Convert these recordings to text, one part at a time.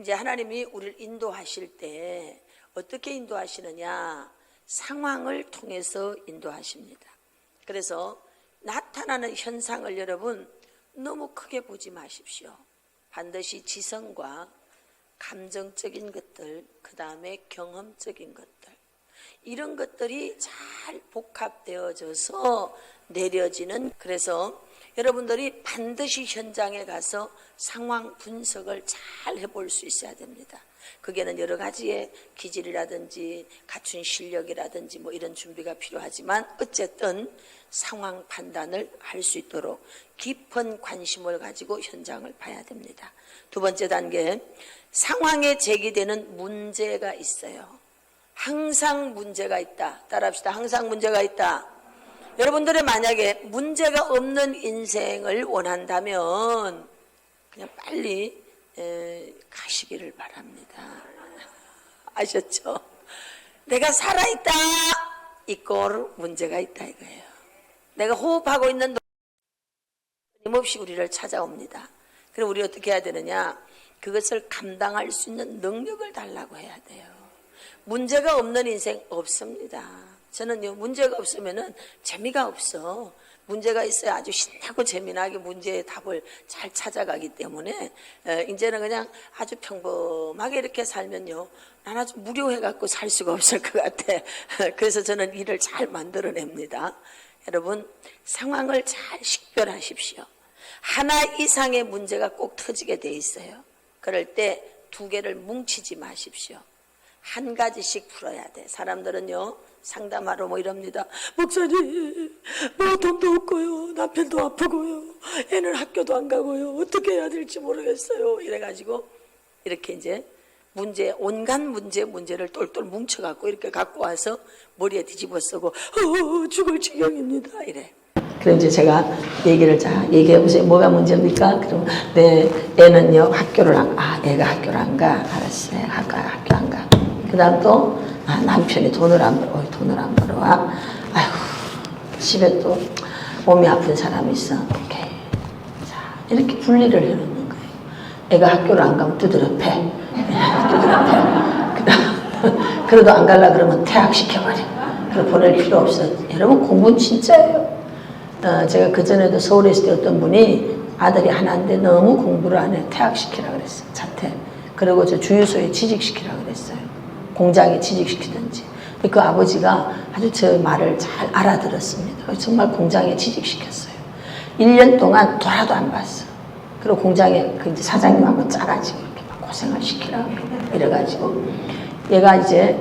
이제 하나님이 우리를 인도하실 때 어떻게 인도하시느냐? 상황을 통해서 인도하십니다. 그래서 나타나는 현상을 여러분 너무 크게 보지 마십시오. 반드시 지성과 감정적인 것들, 그 다음에 경험적인 것들, 이런 것들이 잘 복합되어져서 내려지는, 그래서 여러분들이 반드시 현장에 가서 상황 분석을 잘 해볼 수 있어야 됩니다. 그게는 여러 가지의 기질이라든지 갖춘 실력이라든지 뭐 이런 준비가 필요하지만 어쨌든 상황 판단을 할 수 있도록 깊은 관심을 가지고 현장을 봐야 됩니다. 두 번째 단계, 상황에 제기되는 문제가 있어요. 항상 문제가 있다. 따라합시다. 항상 문제가 있다. 여러분들의 만약에 문제가 없는 인생을 원한다면 그냥 빨리 가시기를 바랍니다. 아셨죠? 내가 살아있다 이꼴 문제가 있다 이거예요. 내가 호흡하고 있는 끊임없이 우리를 찾아옵니다. 그럼 우리 어떻게 해야 되느냐? 그것을 감당할 수 있는 능력을 달라고 해야 돼요. 문제가 없는 인생 없습니다. 저는요, 문제가 없으면은 재미가 없어. 문제가 있어야 아주 신나고 재미나게 문제의 답을 잘 찾아가기 때문에 이제는 그냥 아주 평범하게 이렇게 살면요, 난 아주 무료해갖고 살 수가 없을 것 같아. 그래서 저는 일을 잘 만들어냅니다. 여러분, 상황을 잘 식별하십시오. 하나 이상의 문제가 꼭 터지게 돼 있어요. 그럴 때 두 개를 뭉치지 마십시오. 한 가지씩 풀어야 돼. 사람들은요, 상담하러 뭐 이럽니다. 목사님, 뭐 돈도 없고요, 남편도 아프고요, 애는 학교도 안 가고요, 어떻게 해야 될지 모르겠어요. 이래가지고 이렇게 이제 문제, 온갖 문제를 똘똘 뭉쳐갖고 이렇게 갖고 와서 머리에 뒤집어 쓰고 죽을 지경입니다. 이래. 그럼 이제 제가 얘기를 얘기해 보세요. 뭐가 문제입니까? 그럼 내 애는요, 학교를 애가 학교를 안 가. 알았어요. 학교 안 가. 그 다음 또 남편이 돈을 안 벌어와. 아이고, 집에 또 몸이 아픈 사람이 있어. 오케이. 자, 이렇게 분리를 해놓는 거예요. 애가 학교를 안 가면 두드려 패. 그래도 안 가려고 그러면 퇴학시켜버려. 그럼 보낼 필요 없어. 여러분, 공부는 진짜예요. 제가 그전에도 서울에 있을 때 어떤 분이 아들이 하나인데 너무 공부를 안 해. 퇴학시키라 그랬어요. 자퇴. 그리고 저 주유소에 취직시키라 그랬어요. 공장에 취직시키든지. 그 아버지가 아주 저 말을 잘 알아들었습니다. 정말 공장에 취직시켰어요. 1년 동안 돌아도 안 봤어. 그리고 공장에 그 이제 사장님하고 짜가지고 이렇게 막 고생을 시키라 이래가지고 얘가 이제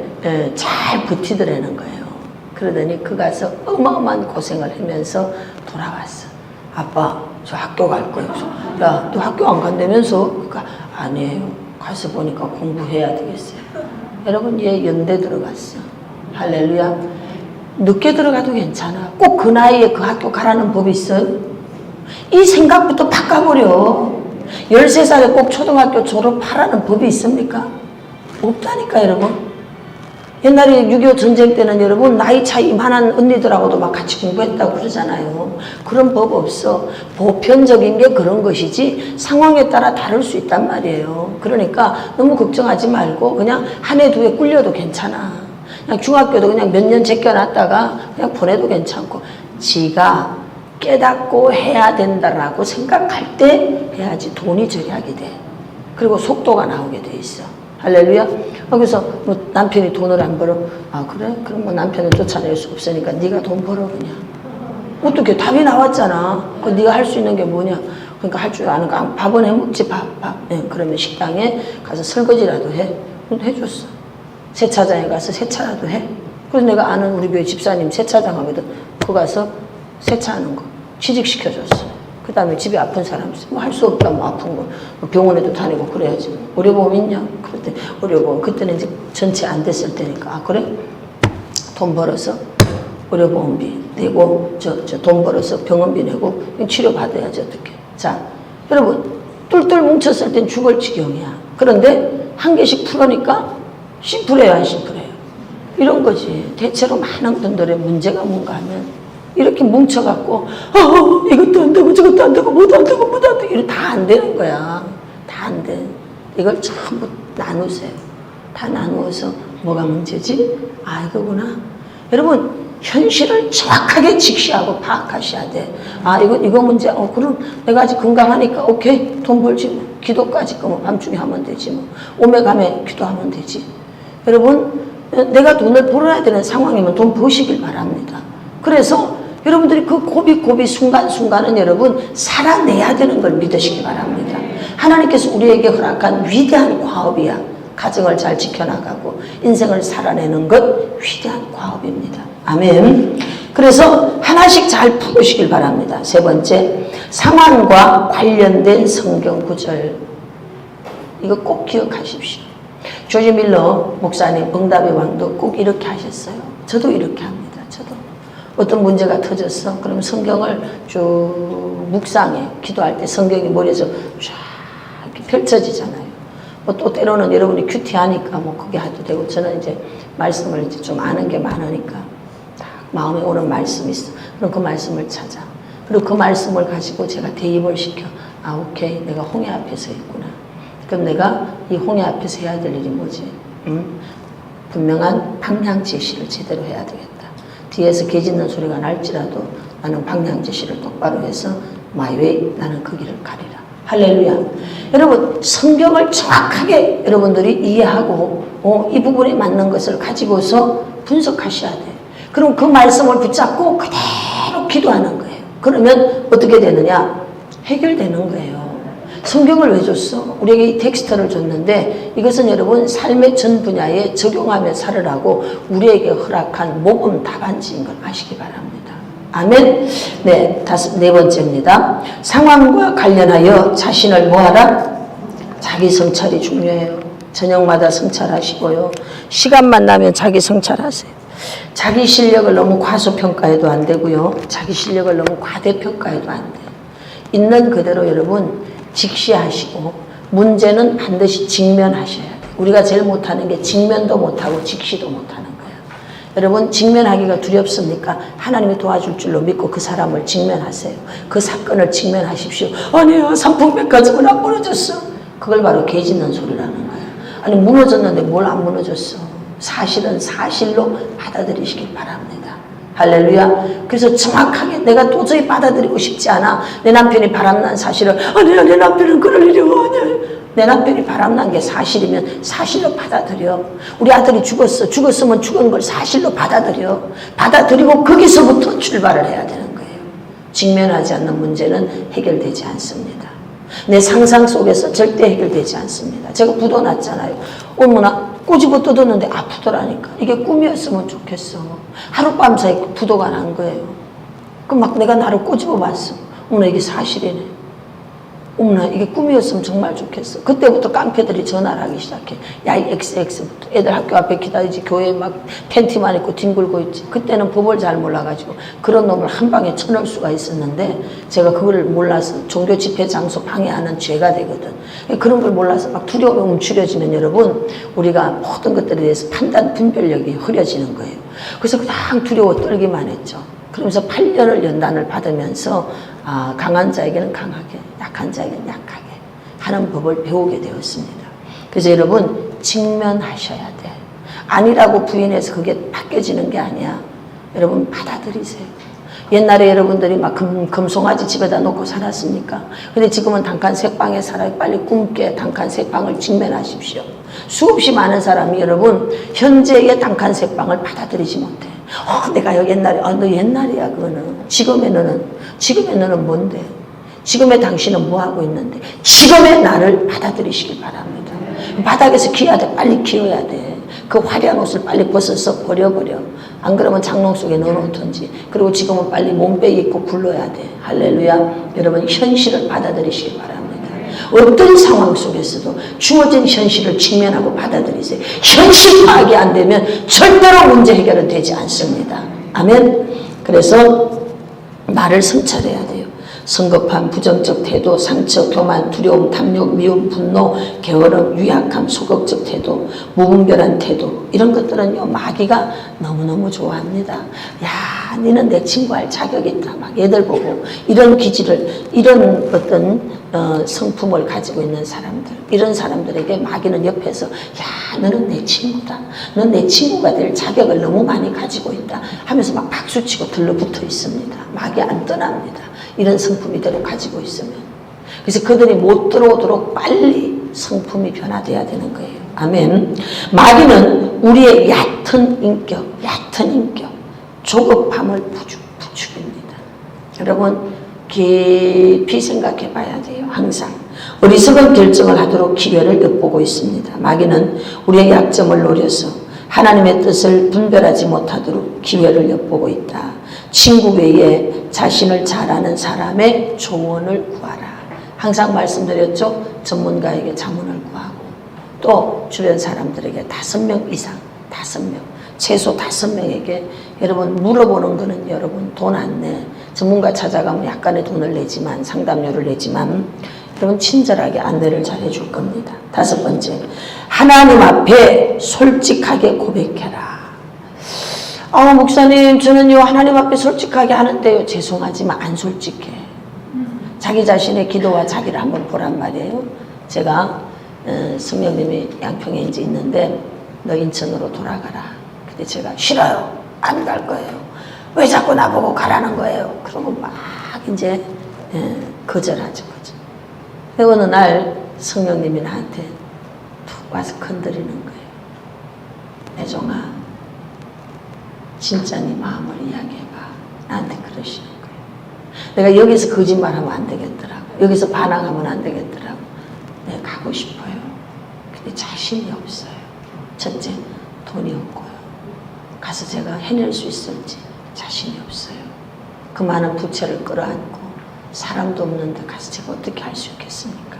잘 버티더라는 거예요. 그러더니 그 가서 어마어마한 고생을 하면서 돌아왔어. 아빠, 저 학교 갈 거예요. 야, 너 학교 안 간다면서? 그러니까 아니에요. 가서 보니까 공부해야 되겠어요. 여러분, 얘 연대 들어갔어. 할렐루야. 늦게 들어가도 괜찮아. 꼭 그 나이에 그 학교 가라는 법이 있어요? 이 생각부터 바꿔버려. 13살에 꼭 초등학교 졸업하라는 법이 있습니까? 없다니까, 여러분. 옛날에 6.25 전쟁 때는 여러분, 나이 차이 이만한 언니들하고도 막 같이 공부했다고 그러잖아요. 그런 법 없어. 보편적인 게 그런 것이지 상황에 따라 다를 수 있단 말이에요. 그러니까 너무 걱정하지 말고 그냥 한 해 두 해 꿀려도 괜찮아. 그냥 중학교도 그냥 몇 년 제껴놨다가 그냥 보내도 괜찮고, 지가 깨닫고 해야 된다라고 생각할 때 해야지 돈이 절약이 돼. 그리고 속도가 나오게 돼 있어. 할렐루야. 그래서 뭐 남편이 돈을 안 벌어. 아, 그래? 그럼 뭐 남편은 쫓아낼 수 없으니까 네가 돈 벌어 그냥. 어떻게 답이 나왔잖아. 그 네가 할 수 있는 게 뭐냐? 그러니까 할 줄 아는 거 밥은 해 먹지. 밥. 네, 그러면 식당에 가서 설거지라도 해. 해줬어. 세차장에 가서 세차라도 해. 그래서 내가 아는 우리 교회 집사님 세차장 하거든. 그거 가서 세차하는 거 취직시켜줬어. 그 다음에 집에 아픈 사람 있어. 뭐 할 수 없다, 뭐 아픈 거. 뭐 병원에도 다니고 그래야지. 의료보험 있냐? 그때 의료보험. 그때는 이제 전체 안 됐을 때니까. 아, 그래? 돈 벌어서 의료보험비 내고, 돈 벌어서 병원비 내고, 치료받아야지, 어떻게. 자, 여러분, 똘똘 뭉쳤을 땐 죽을 지경이야. 그런데 한 개씩 풀으니까 심플해요, 안 심플해요? 이런 거지. 대체로 많은 분들의 문제가 뭔가 하면 이렇게 뭉쳐갖고 이것도 안 되고 저것도 안 되고 뭐도 안 되고 뭐도 안 되고 이거 다 안 되는 거야. 다 안 돼. 이걸 전부 나누세요. 다 나누어서 뭐가 문제지? 아, 이거구나. 여러분, 현실을 정확하게 직시하고 파악하셔야 돼. 아, 이거 문제. 그럼 내가 아직 건강하니까 오케이, 돈 벌지 뭐. 기도까지 뭐 밤중에 하면 되지 뭐. 오메 가메 기도하면 되지. 여러분, 내가 돈을 벌어야 되는 상황이면 돈 버시길 바랍니다. 그래서 여러분들이 그 고비 순간순간은 여러분 살아내야 되는 걸 믿으시기 바랍니다. 하나님께서 우리에게 허락한 위대한 과업이야. 가정을 잘 지켜나가고 인생을 살아내는 것 위대한 과업입니다. 아멘. 그래서 하나씩 잘 풀으시길 바랍니다. 세 번째, 상황과 관련된 성경 구절. 이거 꼭 기억하십시오. 조지 밀러 목사님 응답의 왕도 꼭 이렇게 하셨어요. 저도 이렇게 합니다. 저도 어떤 문제가 터졌어. 그럼 성경을 쭉 묵상해. 기도할 때 성경이 머리에서 쫙 이렇게 펼쳐지잖아요. 또 때로는 여러분이 큐티하니까 뭐 그게 해도 되고, 저는 이제 말씀을 이제 좀 아는 게 많으니까 딱 마음에 오는 말씀이 있어. 그럼 그 말씀을 찾아. 그리고 그 말씀을 가지고 제가 대입을 시켜. 아, 오케이, 내가 홍해 앞에 서 있구나. 그럼 내가 이 홍해 앞에서 해야 될 일이 뭐지? 분명한 방향 제시를 제대로 해야 되겠다. 뒤에서 개 짖는 소리가 날지라도 나는 방향 제시를 똑바로 해서 my way, 나는 그 길을 가리라. 할렐루야. 여러분, 성경을 정확하게 여러분들이 이해하고 이 부분에 맞는 것을 가지고서 분석하셔야 돼요. 그럼 그 말씀을 붙잡고 그대로 기도하는 거예요. 그러면 어떻게 되느냐? 해결되는 거예요. 성경을 왜 줬어? 우리에게 이 텍스트를 줬는데 이것은 여러분 삶의 전 분야에 적용하며 살으라고 우리에게 허락한 모범 답안지인 걸 아시기 바랍니다. 아멘. 네, 네 번째입니다. 상황과 관련하여 자신을 뭐하라? 자기 성찰이 중요해요. 저녁마다 성찰하시고요. 시간만 나면 자기 성찰하세요. 자기 실력을 너무 과소평가해도 안 되고요. 자기 실력을 너무 과대평가해도 안 돼요. 있는 그대로 여러분 직시하시고 문제는 반드시 직면하셔야 돼요. 우리가 제일 못하는 게 직면도 못하고 직시도 못하는 거예요. 여러분, 직면하기가 두렵습니까? 하나님이 도와줄 줄로 믿고 그 사람을 직면하세요. 그 사건을 직면하십시오. 아니야, 삼풍백화점은 안 무너졌어. 그걸 바로 개 짖는 소리라는 거예요. 아니, 무너졌는데 뭘 안 무너졌어? 사실은 사실로 받아들이시길 바랍니다. 할렐루야. 그래서 정확하게 내가 도저히 받아들이고 싶지 않아. 내 남편이 바람난 사실을, 아니야, 내 남편은 그럴 일이 아니야. 내 남편이 바람난 게 사실이면 사실로 받아들여. 우리 아들이 죽었으면 죽은 걸 사실로 받아들이고 거기서부터 출발을 해야 되는 거예요. 직면하지 않는 문제는 해결되지 않습니다. 내 상상 속에서 절대 해결되지 않습니다. 제가 부도 났잖아요. 어머나 꼬집어 뜯었는데 아프더라니까. 이게 꿈이었으면 좋겠어. 하룻밤 사이 부도가 난 거예요. 그럼 막 내가 나를 꼬집어 봤어. 어머나 이게 사실이네. 어머나 이게 꿈이었으면 정말 좋겠어. 그때부터 깡패들이 전화를 하기 시작해. 야, 이 XX부터 애들 학교 앞에 기다리지, 교회에 막 팬티만 입고 뒹굴고 있지. 그때는 법을 잘 몰라가지고 그런 놈을 한 방에 쳐넣을 수가 있었는데 제가 그걸 몰라서 종교 집회 장소 방해하는 죄가 되거든. 그런 걸 몰라서 막 두려움에 움츠려지면 여러분 우리가 모든 것들에 대해서 판단 분별력이 흐려지는 거예요. 그래서 그냥 두려워 떨기만 했죠. 그러면서 8년을 연단을 받으면서 강한 자에게는 강하게, 약한 자에게는 약하게 하는 법을 배우게 되었습니다. 그래서 여러분 직면하셔야 돼. 아니라고 부인해서 그게 바뀌어지는 게 아니야. 여러분 받아들이세요. 옛날에 여러분들이 막 금송아지 집에다 놓고 살았습니까? 근데 지금은 단칸 색방에 살아요. 빨리 꿈깨 단칸 색방을 직면하십시오. 수없이 많은 사람이 여러분 현재의 단칸 색방을 받아들이지 못해. 내가 옛날에, 너 옛날이야 그거는. 지금의 너는 뭔데? 지금의 당신은 뭐 하고 있는데? 지금의 나를 받아들이시길 바랍니다. 바닥에서 기어야 돼. 빨리 기어야 돼. 그 화려한 옷을 빨리 벗어서 버려버려. 안 그러면 장롱 속에 넣어놓던지. 그리고 지금은 빨리 몸빼기 입고 굴러야 돼. 할렐루야. 여러분 현실을 받아들이시길 바랍니다. 어떤 상황 속에서도 주어진 현실을 직면하고 받아들이세요. 현실 파악이 안 되면 절대로 문제 해결은 되지 않습니다. 아멘. 그래서 나를 성찰해야 돼요. 성급한 부정적 태도, 상처, 교만, 두려움, 탐욕, 미움, 분노, 게으름, 유약함, 소극적 태도, 무분별한 태도, 이런 것들은요 마귀가 너무너무 좋아합니다. 야, 너는 내 친구 할 자격이 있다. 막 얘들 보고 이런 기질을, 이런 어떤 성품을 가지고 있는 사람들, 이런 사람들에게 마귀는 옆에서 야, 너는 내 친구다. 넌 내 친구가 될 자격을 너무 많이 가지고 있다 하면서 막 박수치고 들러붙어 있습니다. 마귀 안 떠납니다. 이런 성품 이대로 가지고 있으면. 그래서 그들이 못 들어오도록 빨리 성품이 변화돼야 되는 거예요. 아멘. 마귀는 우리의 얕은 인격, 조급함을 부추깁니다. 여러분 깊이 생각해 봐야 돼요. 항상 어리석은 결정을 하도록 기회를 엿보고 있습니다. 마귀는 우리의 약점을 노려서 하나님의 뜻을 분별하지 못하도록 기회를 엿보고 있다. 친구 외에 자신을 잘 아는 사람의 조언을 구하라. 항상 말씀드렸죠. 전문가에게 자문을 구하고 또 주변 사람들에게 5명 이상, 5명, 최소 5명에게 여러분 물어보는 거는 여러분 돈 안 내. 전문가 찾아가면 약간의 돈을 내지만, 상담료를 내지만 여러분 친절하게 안내를 잘 해줄 겁니다. 5번째, 하나님 앞에 솔직하게 고백해라. 목사님 저는요 하나님 앞에 솔직하게 하는데요. 죄송하지만 안 솔직해. 자기 자신의 기도와 자기를 한번 보란 말이에요. 제가 성령님이 양평에 이제 있는데 너 인천으로 돌아가라. 근데 제가 싫어요. 안 갈 거예요. 왜 자꾸 나보고 가라는 거예요. 그러고 막 이제 거절하죠. 거절. 어느 날 성령님이 나한테 툭 와서 건드리는 거예요. 애종아 진짜 네 마음을 이야기해봐. 나한테 그러시는 거예요. 내가 여기서 거짓말하면 안 되겠더라고. 여기서 반항하면 안 되겠더라고. 내가 가고 싶어요. 근데 자신이 없어요. 첫째, 돈이 없고요. 가서 제가 해낼 수 있을지 자신이 없어요. 그 많은 부채를 끌어안고 사람도 없는데 가서 제가 어떻게 할 수 있겠습니까?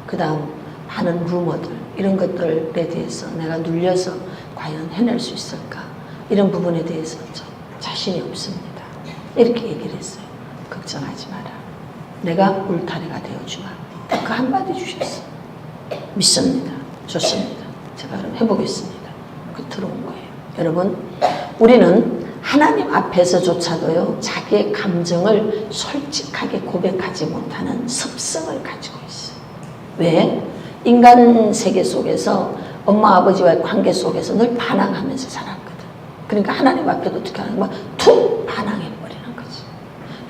그 다음 많은 루머들 이런 것들에 대해서 내가 눌려서 과연 해낼 수 있을까? 이런 부분에 대해서 좀 자신이 없습니다. 이렇게 얘기를 했어요. 걱정하지 마라. 내가 울타리가 되어주마. 딱 그 한마디 주셨어요. 믿습니다. 좋습니다. 제가 그럼 해보겠습니다. 그 들어온 거예요. 여러분 우리는 하나님 앞에서조차도요 자기의 감정을 솔직하게 고백하지 못하는 습성을 가지고 있어요. 왜? 인간 세계 속에서 엄마 아버지와의 관계 속에서 늘 반항하면서 살았거든. 그러니까 하나님 앞에도 어떻게 하는 거야? 툭 반항해버리는 거지.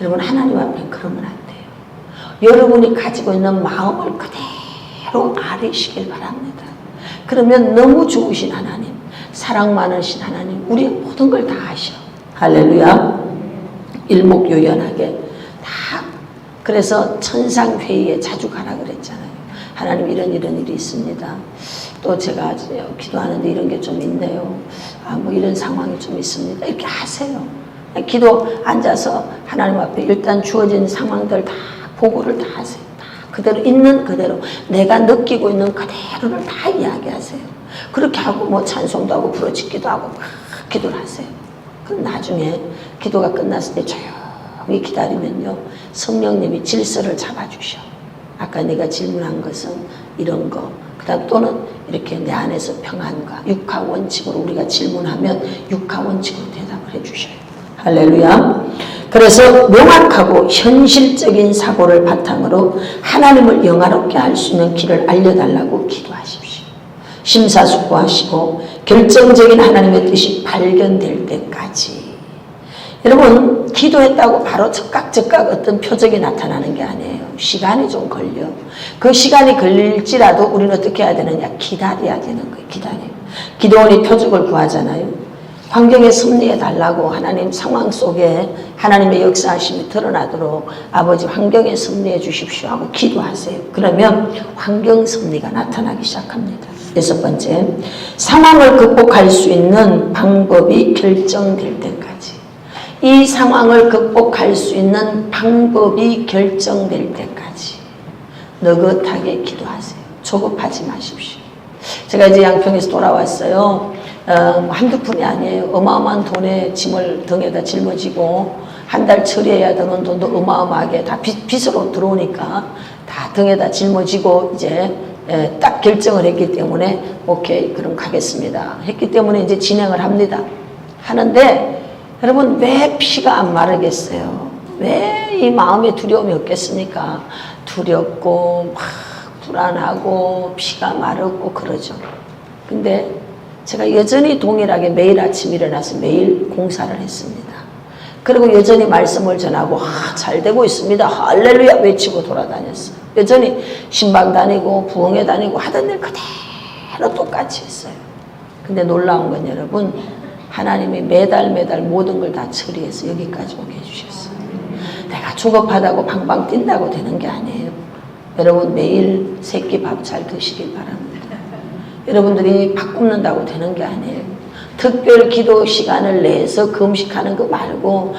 여러분 하나님 앞에 그러면 안 돼요. 여러분이 가지고 있는 마음을 그대로 아뢰시길 바랍니다. 그러면 너무 좋으신 하나님, 사랑 많으신 하나님, 우리의 모든 걸 다 아셔. 할렐루야. 일목요연하게 다. 그래서 천상회의에 자주 가라 그랬잖아요. 하나님 이런 일이 있습니다. 또 제가 기도하는데 이런 게 좀 있네요. 뭐 이런 상황이 좀 있습니다. 이렇게 하세요. 기도 앉아서 하나님 앞에 일단 주어진 상황들 다 보고를 다 하세요. 다 그대로 있는 그대로 내가 느끼고 있는 그대로를 다 이야기하세요. 그렇게 하고 뭐 찬송도 하고 부르짖기도 하고 막 기도를 하세요. 그럼 나중에 기도가 끝났을 때 조용히 기다리면요 성령님이 질서를 잡아주셔. 아까 내가 질문한 것은 이런 거, 그 다음 또는 이렇게 내 안에서 평안과 육하 원칙으로 우리가 질문하면 육하 원칙으로 대답을 해주셔요. 할렐루야. 그래서 명확하고 현실적인 사고를 바탕으로 하나님을 영화롭게 할 수 있는 길을 알려달라고 기도하십시오. 심사숙고하시고 결정적인 하나님의 뜻이 발견될 때까지. 여러분 기도했다고 바로 즉각 어떤 표적이 나타나는 게 아니에요. 시간이 좀 걸려. 그 시간이 걸릴지라도 우리는 어떻게 해야 되느냐? 기다려야 되는 거예요. 기도원이 표적을 구하잖아요. 환경에 섭리해 달라고 하나님 상황 속에 하나님의 역사하심이 드러나도록 아버지 환경에 섭리해 주십시오 하고 기도하세요. 그러면 환경 섭리가 나타나기 시작합니다. 6번째, 상황을 극복할 수 있는 방법이 결정될 때까지. 이 상황을 극복할 수 있는 방법이 결정될 때까지 느긋하게 기도하세요. 조급하지 마십시오. 제가 이제 양평에서 돌아왔어요. 한두 푼이 아니에요. 어마어마한 돈에 짐을 등에다 짊어지고 한 달 처리해야 되는 돈도 어마어마하게 다 빚으로 들어오니까 다 등에다 짊어지고 이제 딱 결정을 했기 때문에 오케이 그럼 가겠습니다 했기 때문에 이제 진행을 합니다. 하는데 여러분, 왜 피가 안 마르겠어요? 왜 이 마음에 두려움이 없겠습니까? 두렵고 막 불안하고 피가 마르고 그러죠. 근데 제가 여전히 동일하게 매일 아침 일어나서 매일 공사를 했습니다. 그리고 여전히 말씀을 전하고 잘 되고 있습니다. 할렐루야 외치고 돌아다녔어요. 여전히 신방 다니고 부흥회 다니고 하던 일 그대로 똑같이 했어요. 근데 놀라운 건 여러분, 하나님이 매달 모든 걸 다 처리해서 여기까지 오게 해주셨어요. 내가 조급하다고 방방 뛴다고 되는 게 아니에요. 여러분, 매일 새끼 밥 잘 드시길 바랍니다. 여러분들이 밥 굶는다고 되는 게 아니에요. 특별 기도 시간을 내서 금식하는 거 말고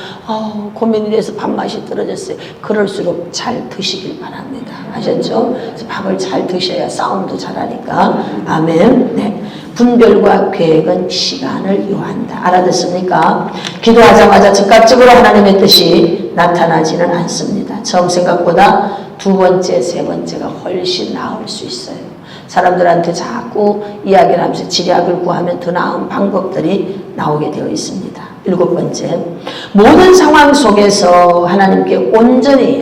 고민이 돼서 밥맛이 떨어졌어요. 그럴수록 잘 드시길 바랍니다. 아셨죠? 그래서 밥을 잘 드셔야 싸움도 잘하니까. 아멘. 네. 분별과 계획은 시간을 요한다. 알아듣습니까? 기도하자마자 즉각적으로 하나님의 뜻이 나타나지는 않습니다. 처음 생각보다 두 번째, 세 번째가 훨씬 나을 수 있어요. 사람들한테 자꾸 이야기를 하면서 지략을 구하면 더 나은 방법들이 나오게 되어 있습니다. 일곱 번째, 모든 상황 속에서 하나님께 온전히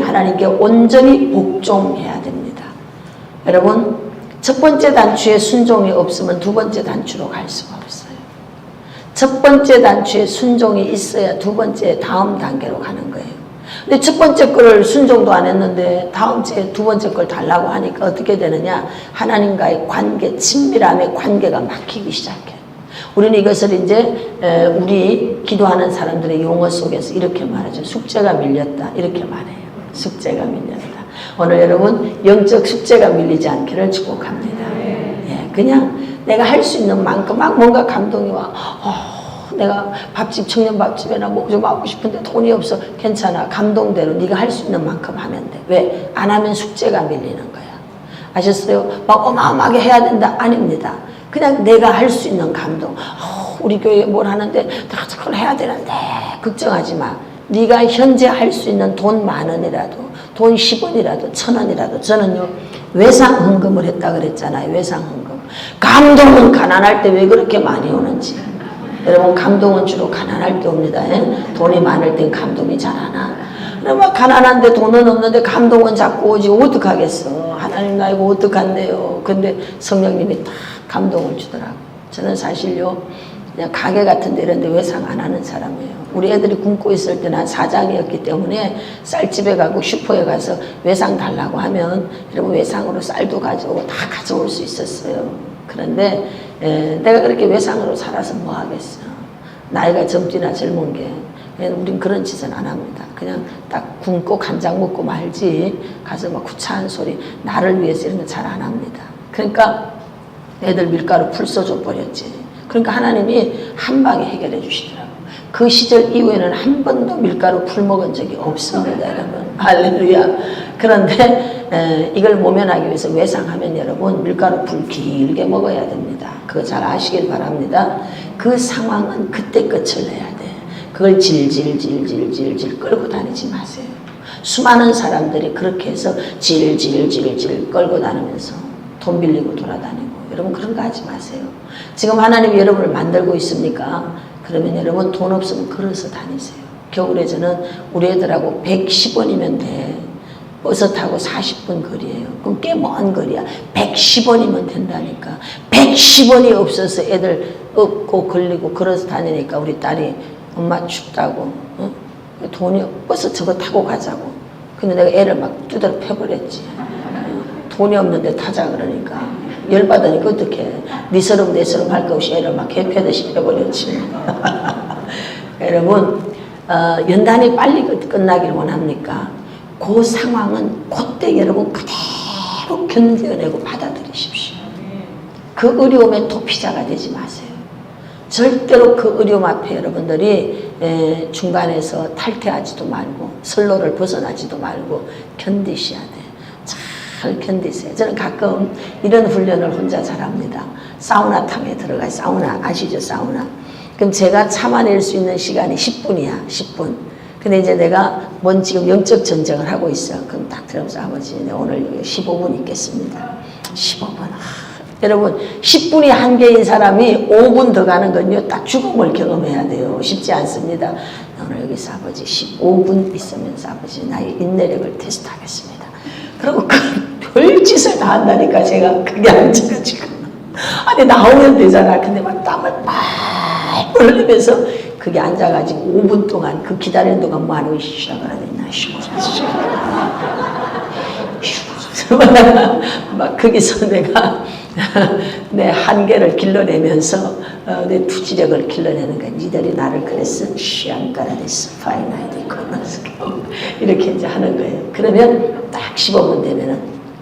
복종해야 됩니다. 여러분, 첫 번째 단추에 순종이 없으면 두 번째 단추로 갈 수가 없어요. 첫 번째 단추에 순종이 있어야 두 번째 다음 단계로 가는 거예요. 근데 첫 번째 거를 순종도 안 했는데 다음 주에 두 번째 걸 달라고 하니까 어떻게 되느냐? 하나님과의 관계, 친밀함의 관계가 막히기 시작해요. 우리는 이것을 이제 우리 기도하는 사람들의 용어 속에서 이렇게 말하죠. 숙제가 밀렸다. 이렇게 말해요. 숙제가 밀렸다. 오늘 여러분, 영적 숙제가 밀리지 않기를 축복합니다. 예, 그냥 내가 할 수 있는 만큼 막 뭔가 감동이 와. 내가 밥집, 청년밥집에나 뭐 좀 하고 싶은데 돈이 없어. 괜찮아. 감동대로 네가 할 수 있는 만큼 하면 돼. 왜? 안 하면 숙제가 밀리는 거야. 아셨어요? 막 어마어마하게 해야 된다. 아닙니다. 그냥 내가 할 수 있는 감동. 우리 교회에 뭘 하는데 내가 그걸 해야 되는데 걱정하지 마. 네가 현재 할 수 있는 돈 10,000원이라도 돈 10원이라도 1,000원이라도 저는요 외상헌금을 했다 그랬잖아요. 외상헌금. 감동은 가난할 때 왜 그렇게 많이 오는지. 여러분, 감동은 주로 가난할 때 옵니다. 돈이 많을 땐 감동이 잘 안 와. 막 가난한데 돈은 없는데 감동은 자꾸 오지. 어떡하겠어. 하나님 나 이거 어떡한데요. 근데 성령님이 딱 감동을 주더라고. 저는 사실요 그냥 가게 같은 데 이런 데 외상 안 하는 사람이에요. 우리 애들이 굶고 있을 때 난 사장이었기 때문에 쌀집에 가고 슈퍼에 가서 외상 달라고 하면 여러분 외상으로 쌀도 가져오고 다 가져올 수 있었어요. 그런데 내가 그렇게 외상으로 살아서 뭐 하겠어. 나이가 젊지나 젊은 게 우린 그런 짓은 안 합니다. 그냥 딱 굶고 간장 먹고 말지 가서 막 구차한 소리 나를 위해서 이런 거 잘 안 합니다. 그러니까 애들 밀가루 풀 써줘 버렸지. 그러니까 하나님이 한 방에 해결해 주시더라고요. 그 시절 이후에는 한 번도 밀가루 풀 먹은 적이 없습니다. 여러분 할렐루야. 그런데 이걸 모면하기 위해서 외상하면 여러분 밀가루 풀 길게 먹어야 됩니다. 그거 잘 아시길 바랍니다. 그 상황은 그때 끝을 내야 돼. 그걸 질질 끌고 다니지 마세요. 수많은 사람들이 그렇게 해서 질질 끌고 다니면서 돈 빌리고 돌아다니고 여러분 그런 거 하지 마세요. 지금 하나님이 여러분을 만들고 있습니까? 그러면 여러분 돈 없으면 걸어서 다니세요. 겨울에 저는 우리 애들하고 110원이면 돼. 버스 타고 40분 거리예요. 그럼 꽤 먼 거리야. 110원이면 된다니까. 110원이 없어서 애들 업고 걸리고 걸어서 다니니까 우리 딸이 엄마 춥다고 돈이 버스 저거 타고 가자고. 근데 내가 애를 막 두드려 패버렸지. 돈이 없는데 타자 그러니까 열받으니까 어떡해. 네 서름 내 서름 할 거 없이 애를 막 개패듯이 패버렸지. 여러분 연단이 빨리 끝나길 원합니까? 그 상황은 그때 여러분 그대로 견뎌내고 받아들이십시오. 그 어려움에 도피자가 되지 마세요. 절대로 그 어려움 앞에 여러분들이 중간에서 탈퇴하지도 말고 선로를 벗어나지도 말고 견디셔야 돼요. 잘 견디세요. 저는 가끔 이런 훈련을 혼자 잘합니다. 사우나탕에 들어가. 사우나 아시죠? 사우나. 그럼 제가 참아낼 수 있는 시간이 10분이야. 10분. 근데 이제 내가 지금 영적 전쟁을 하고 있어. 그럼 딱 들어가면서 아버지 오늘 15분 있겠습니다. 15분. 여러분 10분이 한계인 사람이 5분 더 가는 건요 딱 죽음을 경험해야 돼요. 쉽지 않습니다. 오늘 여기서 아버지 15분 있으면서 아버지 나의 인내력을 테스트하겠습니다. 그리고 그 별짓을 다 한다니까 제가 그게 앉아가지고 아니 나오면 되잖아. 근데 막 땀을 빨 흘리면서 그게 앉아가지고 5분 동안 그 기다리는 동안 뭐 하는 시작을 하겠나 막 거기서 내가 내 한계를 길러내면서 내 투지력을 길러내는 거야. 니들이 나를 그랬어. 시안가라데스 파이나이디코 이렇게 이제 하는 거예요. 그러면 딱 15분 되면은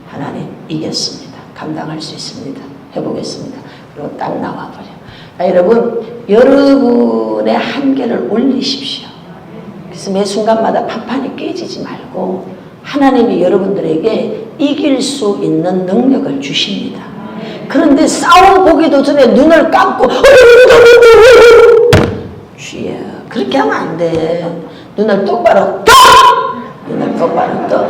하나님 이겼습니다. 감당할 수 있습니다. 해보겠습니다. 그리고 딱 나와버려. 여러분 여러분의 한계를 올리십시오. 그래서 매 순간마다 판판이 깨지지 말고 하나님이 여러분들에게 이길 수 있는 능력을 주십니다. 그런데 싸움 보기도 전에 눈을 감고 주여 그렇게 하면 안 돼. 눈을 똑바로 떠! 눈을 똑바로 떠.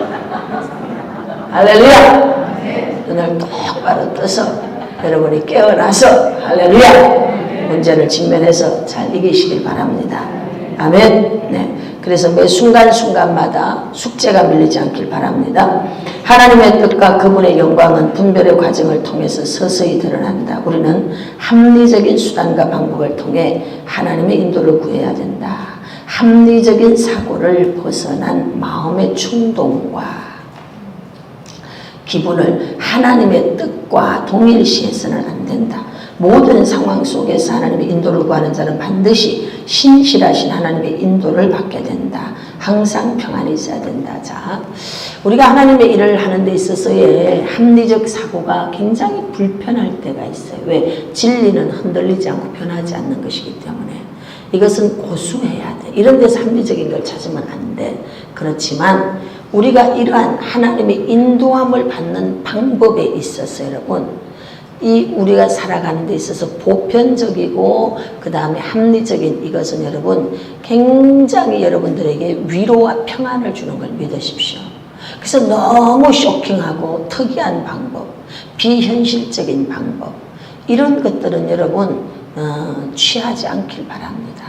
할렐루야! 눈을 똑바로 떠서 여러분이 깨어나서 할렐루야! 문제를 직면해서 잘 이기시길 바랍니다. 아멘. 네. 그래서 매 순간순간마다 숙제가 밀리지 않길 바랍니다. 하나님의 뜻과 그분의 영광은 분별의 과정을 통해서 서서히 드러납니다. 우리는 합리적인 수단과 방법을 통해 하나님의 인도를 구해야 된다. 합리적인 사고를 벗어난 마음의 충동과 기분을 하나님의 뜻과 동일시해서는 안 된다. 모든 상황 속에서 하나님의 인도를 구하는 자는 반드시 신실하신 하나님의 인도를 받게 된다. 항상 평안이 있어야 된다. 자, 우리가 하나님의 일을 하는 데 있어서의 합리적 사고가 굉장히 불편할 때가 있어요. 왜? 진리는 흔들리지 않고 변하지 않는 것이기 때문에 이것은 고수해야 돼. 이런 데서 합리적인 걸 찾으면 안 돼. 그렇지만 우리가 이러한 하나님의 인도함을 받는 방법에 있어서 여러분 이 우리가 살아가는 데 있어서 보편적이고 그 다음에 합리적인 이것은 여러분 굉장히 여러분들에게 위로와 평안을 주는 걸 믿으십시오. 그래서 너무 쇼킹하고 특이한 방법, 비현실적인 방법 이런 것들은 여러분 취하지 않길 바랍니다.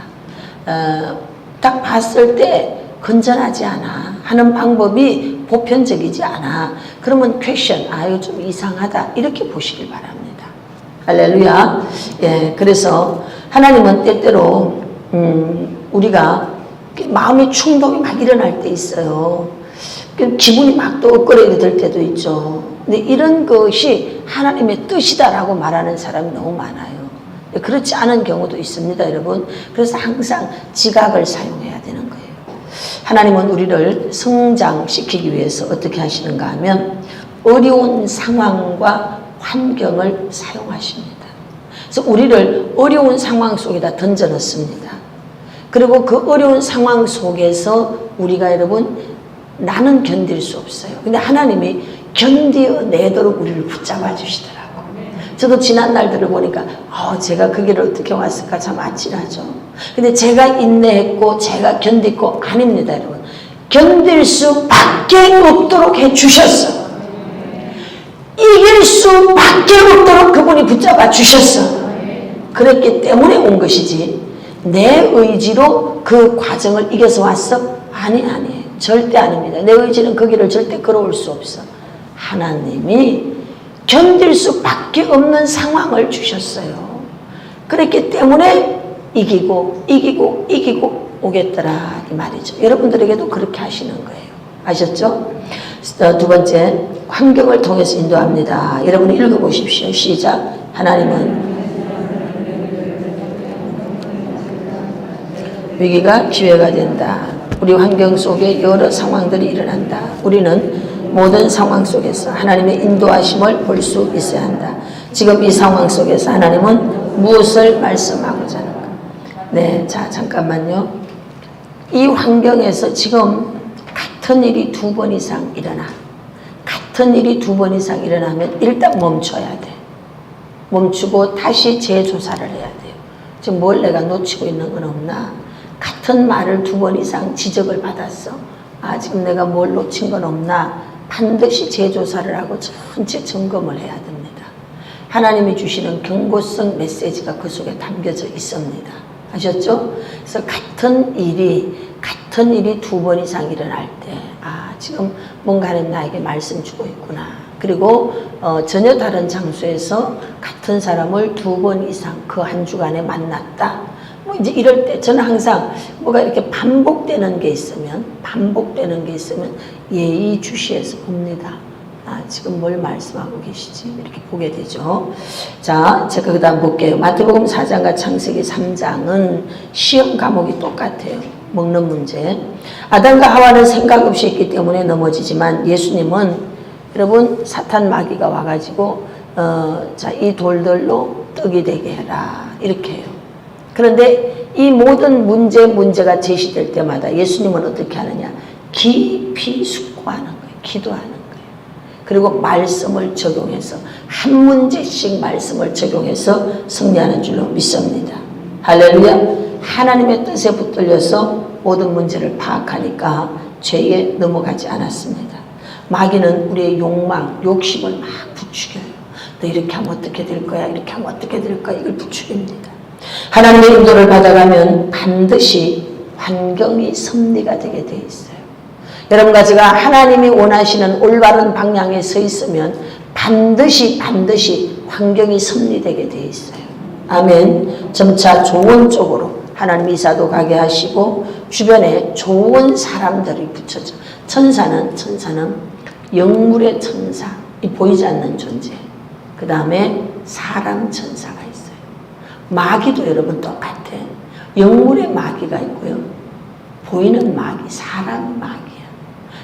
딱 봤을 때 건전하지 않아 하는 방법이 보편적이지 않아. 그러면 퀘션, 이거 좀 이상하다 이렇게 보시길 바랍니다. 할렐루야. 예, 그래서 하나님은 때때로 우리가 마음의 충동이 막 일어날 때 있어요. 기분이 막 또 엇거리게 될 때도 있죠. 근데 이런 것이 하나님의 뜻이다라고 말하는 사람이 너무 많아요. 그렇지 않은 경우도 있습니다, 여러분. 그래서 항상 지각을 사용해야 되는 거예요. 하나님은 우리를 성장시키기 위해서 어떻게 하시는가 하면 어려운 상황과 환경을 사용하십니다. 그래서 우리를 어려운 상황 속에다 던져넣습니다. 그리고 그 어려운 상황 속에서 우리가 여러분 나는 견딜 수 없어요. 근데 하나님이 견뎌내도록 우리를 붙잡아 주시더라고요. 저도 지난 날들을 보니까 제가 그 길을 어떻게 왔을까 참 아찔하죠. 근데 제가 인내했고 제가 견디고 아닙니다, 여러분. 견딜 수밖에 없도록 해주셨어. 이길 수밖에 없도록 그분이 붙잡아 주셨어. 그랬기 때문에 온 것이지 내 의지로 그 과정을 이겨서 왔어? 아니에요. 절대 아닙니다. 내 의지는 그 길을 절대 걸어올 수 없어. 하나님이 견딜 수밖에 없는 상황을 주셨어요. 그랬기 때문에 이기고 오겠더라 이 말이죠. 여러분들에게도 그렇게 하시는 거예요. 아셨죠? 두 번째, 환경을 통해서 인도합니다. 여러분이 읽어보십시오. 시작. 하나님은 위기가 기회가 된다. 우리 환경 속에 여러 상황들이 일어난다. 우리는 모든 상황 속에서 하나님의 인도하심을 볼 수 있어야 한다. 지금 이 상황 속에서 하나님은 무엇을 말씀하고자 하는가? 네, 자 잠깐만요. 이 환경에서 지금 같은 일이 2번 이상 일어나. 같은 일이 2번 이상 일어나면 일단 멈춰야 돼. 멈추고 다시 재조사를 해야 돼요. 지금 뭘 내가 놓치고 있는 건 없나? 같은 말을 2번 이상 지적을 받았어. 지금 내가 뭘 놓친 건 없나? 반드시 재조사를 하고 전체 점검을 해야 됩니다. 하나님이 주시는 경고성 메시지가 그 속에 담겨져 있습니다. 아셨죠? 그래서 같은 일이 두 번 이상 일어날 때, 지금 뭔가 하는 나에게 말씀 주고 있구나. 그리고 전혀 다른 장소에서 같은 사람을 두 번 이상 그 한 주간에 만났다. 뭐 이제 이럴 때 저는 항상 뭐가 이렇게 반복되는 게 있으면 예의주시해서 봅니다. 지금 뭘 말씀하고 계시지? 이렇게 보게 되죠. 자, 제가 그 다음 볼게요. 마태복음 4장과 창세기 3장은 시험 과목이 똑같아요. 먹는 문제. 아담과 하와는 생각 없이 했기 때문에 넘어지지만 예수님은 여러분 사탄 마귀가 와가지고 자, 이 돌들로 떡이 되게 해라. 이렇게 해요. 그런데 이 모든 문제가 제시될 때마다 예수님은 어떻게 하느냐? 깊이 숙고하는 거예요. 기도하는 거예요. 그리고 말씀을 적용해서 한 문제씩 말씀을 적용해서 승리하는 줄로 믿습니다. 할렐루야. 하나님의 뜻에 붙들려서 모든 문제를 파악하니까 죄에 넘어가지 않았습니다. 마귀는 우리의 욕망, 욕심을 막 부추겨요. 너 이렇게 하면 어떻게 될 거야? 이렇게 하면 어떻게 될 거야? 이걸 부추깁니다. 하나님의 인도를 받아가면 반드시 환경이 섭리가 되게 돼 있어요. 여러분과 제가 하나님이 원하시는 올바른 방향에 서 있으면 반드시 환경이 섭리되게 돼 있어요. 아멘. 점차 좋은 쪽으로 하나님 이사도 가게 하시고 주변에 좋은 사람들이 붙여져. 천사는 영물의 천사, 이 보이지 않는 존재. 그 다음에 사람 천사가 있어요. 마귀도 여러분 똑같아. 영물의 마귀가 있고요. 보이는 마귀, 사람 마귀야.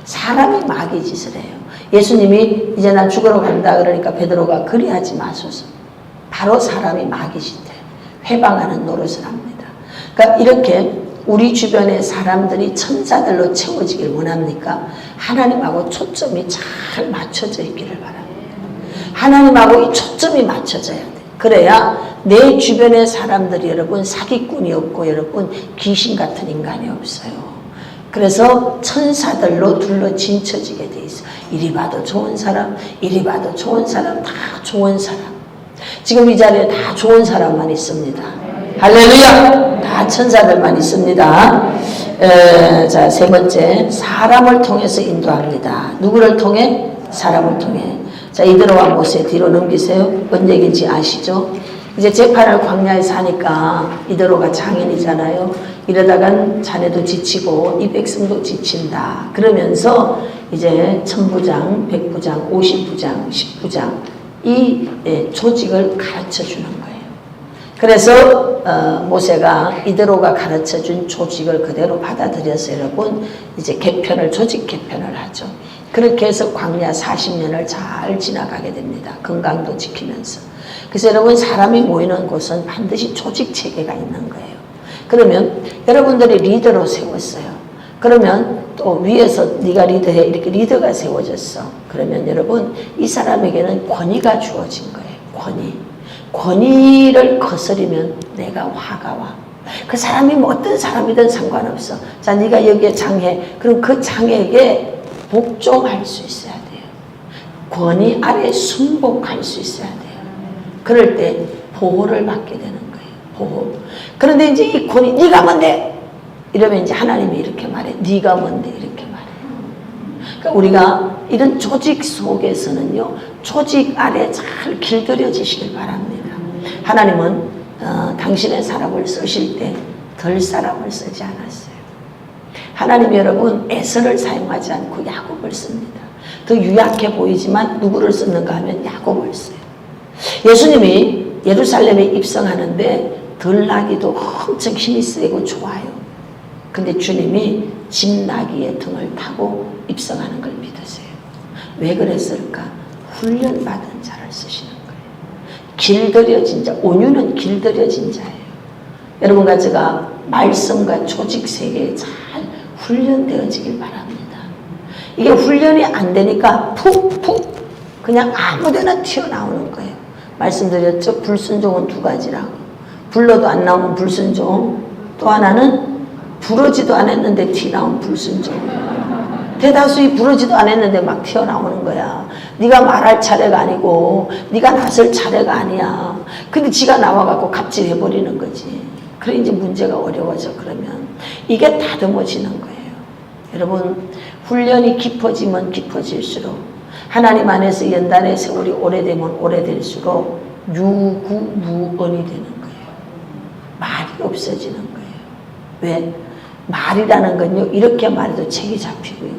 사람이 마귀 짓을 해요. 예수님이 이제 난 죽으러 간다 그러니까 베드로가 그리하지 마소서. 바로 사람이 마귀 짓해요. 회방하는 노릇을 합니다. 그러니까 이렇게 우리 주변의 사람들이 천사들로 채워지길 원합니까? 하나님하고 초점이 잘 맞춰져 있기를 바랍니다. 하나님하고 이 초점이 맞춰져야 돼. 그래야 내 주변의 사람들이 여러분 사기꾼이 없고 여러분 귀신 같은 인간이 없어요. 그래서 천사들로 둘러 진쳐지게 돼 있어. 이리 봐도 좋은 사람, 이리 봐도 좋은 사람, 다 좋은 사람. 지금 이 자리에 다 좋은 사람만 있습니다. 할렐루야! 다 천사들만 있습니다. 자, 세 번째, 사람을 통해서 인도합니다. 누구를 통해? 사람을 통해. 자, 이드로와 모세 뒤로 넘기세요. 뭔 얘기인지 아시죠? 이제 재판을 광야에 사니까 이드로가 장인이잖아요. 이러다간 자네도 지치고 이 백성도 지친다. 그러면서 이제 천부장, 백부장, 50부장, 10부장 이 조직을 가르쳐 주는 거예요. 그래서 모세가 이드로가 가르쳐준 조직을 그대로 받아들여서 여러분 이제 조직 개편을 하죠. 그렇게 해서 광야 40년을 잘 지나가게 됩니다. 건강도 지키면서. 그래서 여러분 사람이 모이는 곳은 반드시 조직 체계가 있는 거예요. 그러면 여러분들이 리더로 세웠어요. 그러면 또 위에서 네가 리더해 이렇게 리더가 세워졌어. 그러면 여러분 이 사람에게는 권위가 주어진 거예요. 권위를 거스리면 내가 화가 와. 그 사람이 뭐 어떤 사람이든 상관없어. 자, 네가 여기에 장해. 그럼 그 장에게 복종할 수 있어야 돼요. 권위 아래 순복할 수 있어야 돼요. 그럴 때 보호를 받게 되는 거예요. 보호. 그런데 이제 이 권위, 네가 뭔데? 이러면 이제 하나님이 이렇게 말해. 네가 뭔데? 이렇게 말해. 그러니까 우리가 이런 조직 속에서는요, 조직 아래 잘 길들여지시길 바랍니다. 하나님은 당신의 사람을 쓰실 때 덜 사람을 쓰지 않았어요. 하나님 여러분 에서를 사용하지 않고 야곱을 씁니다. 더 유약해 보이지만 누구를 쓰는가 하면 야곱을 써요. 예수님이 예루살렘에 입성하는데 덜 나기도 엄청 힘이 세고 좋아요. 근데 주님이 집나귀의 등을 타고 입성하는 걸 믿으세요. 왜 그랬을까? 훈련받은 자를 쓰시는 거예요. 길들여진 자, 온유는 길들여진 자예요. 여러분과 제가 말씀과 조직 세계에 잘 훈련되어지길 바랍니다. 이게 훈련이 안 되니까 푹 그냥 아무데나 튀어나오는 거예요. 말씀드렸죠? 불순종은 두 가지라고. 불러도 안 나오면 불순종, 또 하나는 부르지도 않았는데 튀나온 불순종. 대다수이 부르지도 않았는데 막 튀어나오는 거야. 네가 말할 차례가 아니고 네가 나설 차례가 아니야. 근데 지가 나와갖고 갑질해버리는 거지. 그래 이제 문제가 어려워져. 그러면 이게 다듬어지는 거예요. 여러분, 훈련이 깊어지면 깊어질수록 하나님 안에서 연단의 세월이 오래되면 오래될수록 유구무언이 되는 거예요. 말이 없어지는 거예요. 왜? 말이라는 건요, 이렇게 말해도 책이 잡히고요,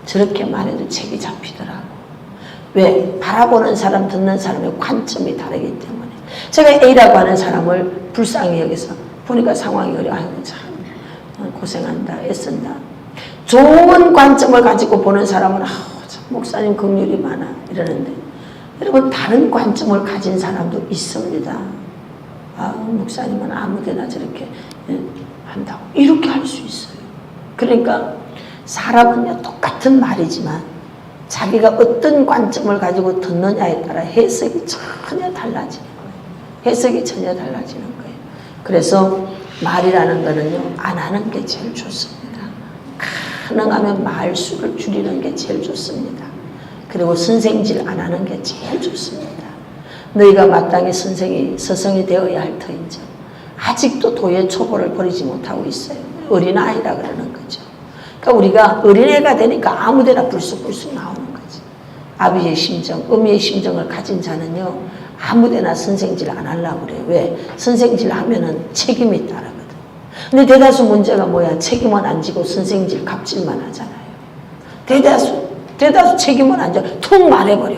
저렇게 말해도 책이 잡히더라고. 왜? 바라보는 사람, 듣는 사람의 관점이 다르기 때문에. 제가 A라고 하는 사람을 불쌍히 여기서 보니까 상황이 어려워. 아이고 참 고생한다, 애쓴다. 좋은 관점을 가지고 보는 사람은 참 목사님 긍휼이 많아 이러는데, 여러분 다른 관점을 가진 사람도 있습니다. 목사님은 아무데나 저렇게 한다고 이렇게 할 수 있어요. 그러니까 사람은요 똑같은 말이지만 자기가 어떤 관점을 가지고 듣느냐에 따라 해석이 전혀 달라지는 거예요. 해석이 전혀 달라지는 거예요. 그래서 말이라는 거는요, 안 하는 게 제일 좋습니다. 가능하면 말수를 줄이는 게 제일 좋습니다. 그리고 선생질 안 하는 게 제일 좋습니다. 너희가 마땅히 서성이 되어야 할 터인즉 아직도 도의 초보를 버리지 못하고 있어요. 어린아이라 그러는 거죠. 그러니까 우리가 어린애가 되니까 아무데나 불쑥불쑥 나오는 거지. 아비의 심정, 어미의 심정을 가진 자는요, 아무데나 선생질 안 하려고 그래요. 왜? 선생질 하면은 책임이 따르거든. 근데 대다수 문제가 뭐야? 책임은 안 지고 선생질, 갑질만 하잖아요. 대다수 책임은 안 져. 툭 말해버려.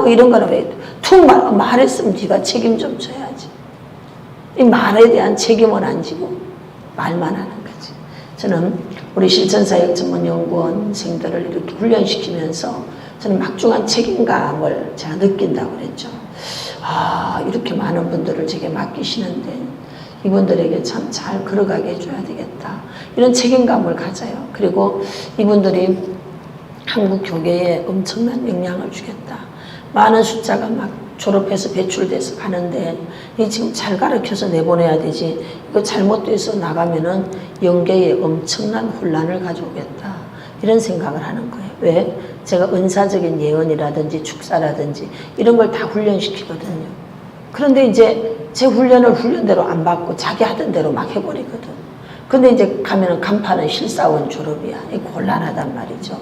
이런 거는 왜? 툭 말했으면 네가 책임 좀 져야지. 이 말에 대한 책임은 안 지고 말만 하는 거지. 저는 우리 실천사역 전문연구원생들을 이렇게 훈련시키면서 저는 막중한 책임감을 제가 느낀다고 그랬죠. 이렇게 많은 분들을 제게 맡기시는데 이분들에게 참 잘 걸어가게 해줘야 되겠다. 이런 책임감을 가져요. 그리고 이분들이 한국 교계에 엄청난 영향을 주겠다. 많은 숫자가 막 졸업해서 배출돼서 가는데 이 지금 잘 가르쳐서 내보내야 되지. 이거 잘못돼서 나가면은 영계에 엄청난 혼란을 가져오겠다. 이런 생각을 하는 거예요. 왜? 제가 은사적인 예언이라든지 축사라든지 이런 걸 다 훈련시키거든요. 그런데 이제 제 훈련을 훈련대로 안 받고 자기 하던 대로 막 해버리거든. 근데 이제 가면은 간판은 실사원 졸업이야. 이거 곤란하단 말이죠.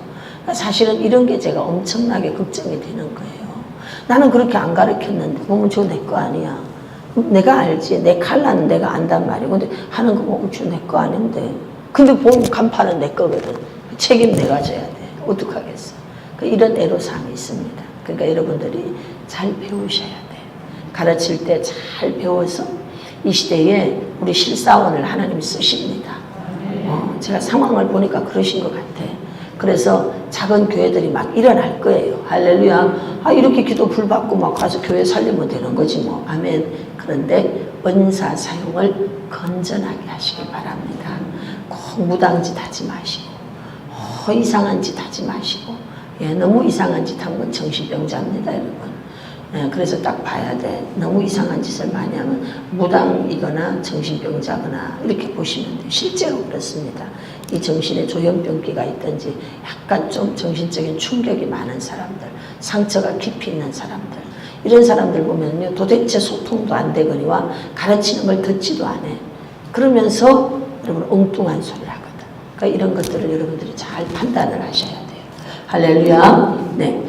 사실은 이런 게 제가 엄청나게 걱정이 되는 거예요. 나는 그렇게 안 가르쳤는데 보면 저거 내 거 아니야. 내가 알지. 내 칼라는 내가 안단 말이야. 근데 하는 거 보면 저거 내 거 아닌데. 근데 보면 간판은 내 거거든. 책임 내가 져야 돼. 어떡하겠어. 이런 애로사항이 있습니다. 그러니까 여러분들이 잘 배우셔야 돼. 가르칠 때 잘 배워서 이 시대에 우리 실사원을 하나님이 쓰십니다. 제가 상황을 보니까 그러신 것 같아. 그래서 작은 교회들이 막 일어날 거예요. 할렐루야. 이렇게 기도 불 받고 막 가서 교회 살리면 되는 거지 뭐. 아멘. 그런데 은사 사용을 건전하게 하시기 바랍니다. 꼭 무당짓 하지 마시고 이상한 짓 하지 마시고, 너무 이상한 짓 한 건 정신병자입니다, 여러분. 그래서 딱 봐야 돼. 너무 이상한 짓을 많이 하면 무당이거나 정신병자거나 이렇게 보시면 돼요. 실제로 그렇습니다. 이 정신에 조현병기가 있든지 약간 좀 정신적인 충격이 많은 사람들, 상처가 깊이 있는 사람들, 이런 사람들 보면요, 도대체 소통도 안 되거니와 가르치는 걸 듣지도 않아. 그러면서 여러분 엉뚱한 소리를 하거든. 그러니까 이런 것들을 여러분들이 잘 판단을 하셔야 돼요. 할렐루야. 네.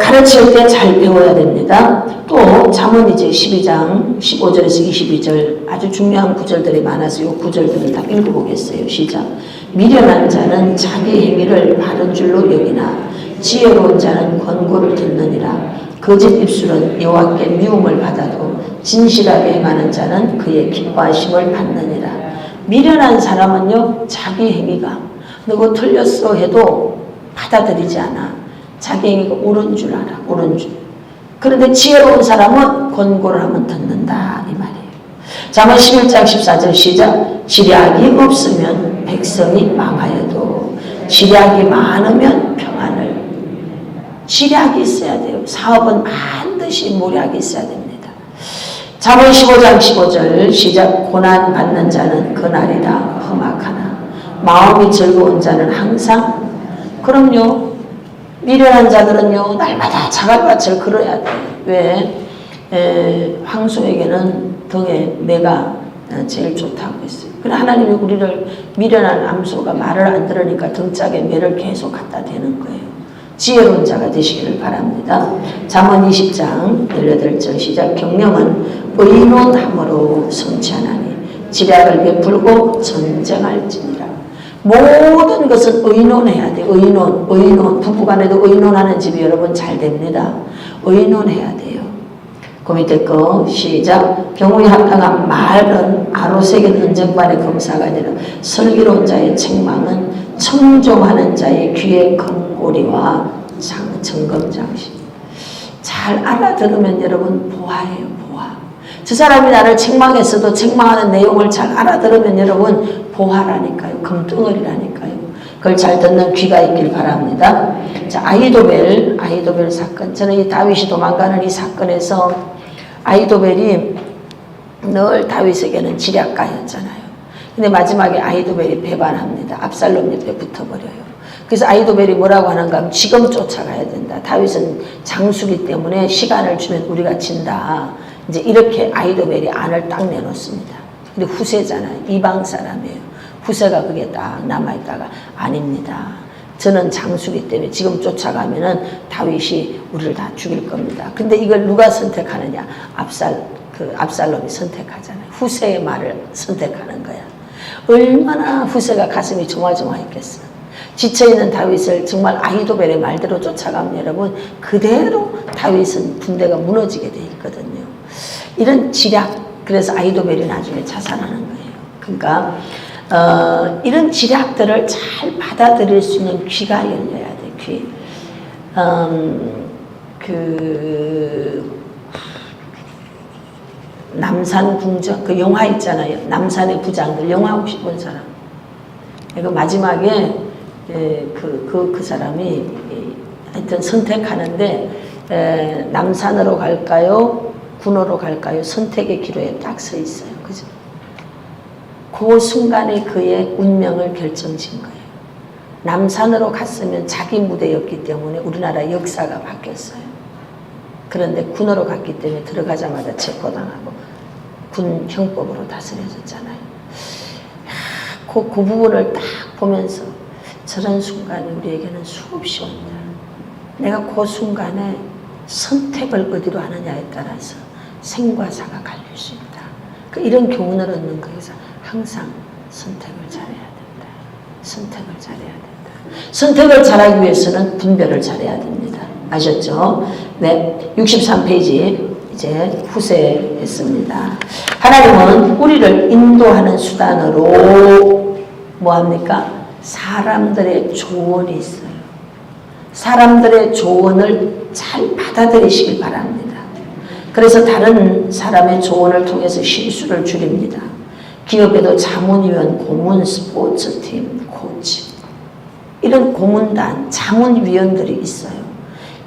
가르칠 때 잘 배워야 됩니다. 또 잠언 이제 12장 15절에서 22절 아주 중요한 구절들이 많아서 이 구절들은 다 읽어보겠어요. 시작. 미련한 자는 자기 행위를 바른 줄로 여기나 지혜로운 자는 권고를 듣느니라. 거짓 입술은 여호와께 미움을 받아도 진실하게 행하는 자는 그의 기뻐하심을 받느니라. 미련한 사람은요, 자기 행위가 너가 틀렸어 해도 받아들이지 않아. 자기 행위가 옳은 줄 알아. 옳은 줄. 그런데 지혜로운 사람은 권고를 하면 듣는다 이 말이에요. 잠언 11장 14절 시작. 지략이 없으면 백성이 망하여도 지략이 많으면 평안을. 지략이 있어야 돼요. 사업은 반드시 모략이 있어야 됩니다. 잠언 15장 15절 시작. 고난 받는 자는 그날이다 험악하나 마음이 즐거운 자는 항상 그럼요. 미련한 자들은요, 날마다 자갈밭을 걸어야 돼. 왜? 황소에게는 등에 매가 제일 좋다고 했어요. 그래 하나님이 우리를 미련한 암소가 말을 안 들으니까 등짝에 매를 계속 갖다 대는 거예요. 지혜로운 자가 되시기를 바랍니다. 잠언 20장 18절 시작. 경영은 의논함으로 성취하나니 지략을 베풀고 전쟁할지니라. 모든 것은 의논해야 돼. 의논. 부부간에도 의논하는 집이 여러분 잘 됩니다. 의논해야 돼요. 그 밑에 거 시작. 경우에 합당한 말은 아로새긴 은쟁반의 검사가 아니라 슬기로운 자의 책망은 청종하는 자의 귀의 금고리와 정검장식. 잘 알아들으면 여러분 보아예요. 보아. 저 사람이 나를 책망했어도 책망하는 내용을 잘 알아들으면 여러분 보아라니까요. 금덩어리라니까요. 그걸 잘 듣는 귀가 있길 바랍니다. 자, 아히도벨 사건. 저는 이 다윗이 도망가는 이 사건에서 아히도벨이 늘 다윗에게는 지략가였잖아요. 근데 마지막에 아히도벨이 배반합니다. 압살롬 옆에 붙어버려요. 그래서 아히도벨이 뭐라고 하는가 하면 지금 쫓아가야 된다. 다윗은 장수기 때문에 시간을 주면 우리가 진다. 이제 이렇게 아히도벨이 안을 딱 내놓습니다. 근데 후세잖아요. 이방 사람이에요. 후세가 그게 딱 남아있다가 아닙니다. 저는 장수기 때문에 지금 쫓아가면은 다윗이 우리를 다 죽일 겁니다. 근데 이걸 누가 선택하느냐? 압살롬이 선택하잖아요. 후세의 말을 선택하는 거야. 얼마나 후세가 가슴이 조마조마했겠어. 지쳐있는 다윗을 정말 아히도벨의 말대로 쫓아가면 여러분 그대로 다윗은 군대가 무너지게 돼 있거든요. 이런 지략. 그래서 아히도벨이 나중에 자살하는 거예요. 그러니까 이런 지략들을 잘 받아들일 수 있는 귀가 열려야 돼. 귀. 남산궁전 그 영화 있잖아요. 남산의 부장들 영화 혹시 본 사람? 이거 마지막에 그 사람이 하여튼 선택하는데 남산으로 갈까요? 군으로 갈까요? 선택의 기로에 딱 서 있어요. 그죠? 그 순간에 그의 운명을 결정진 거예요. 남산으로 갔으면 자기 무대였기 때문에 우리나라 역사가 바뀌었어요. 그런데 군으로 갔기 때문에 들어가자마자 체포당하고 군 형법으로 다스려졌잖아요. 그 부분을 딱 보면서 저런 순간이 우리에게는 수없이 온다. 내가 그 순간에 선택을 어디로 하느냐에 따라서 생과 사가 갈릴 수 있다. 이런 교훈을 얻는 거에서 항상 선택을 잘해야 된다. 선택을 잘해야 된다. 선택을 잘하기 위해서는 분별을 잘해야 됩니다. 아셨죠? 네, 63페이지 이제 후세 했습니다. 하나님은 우리를 인도하는 수단으로 뭐합니까? 사람들의 조언이 있어요. 사람들의 조언을 잘 받아들이시길 바랍니다. 그래서 다른 사람의 조언을 통해서 실수를 줄입니다. 기업에도 자문위원, 고문, 스포츠팀, 코치 이런 고문단, 자문위원들이 있어요.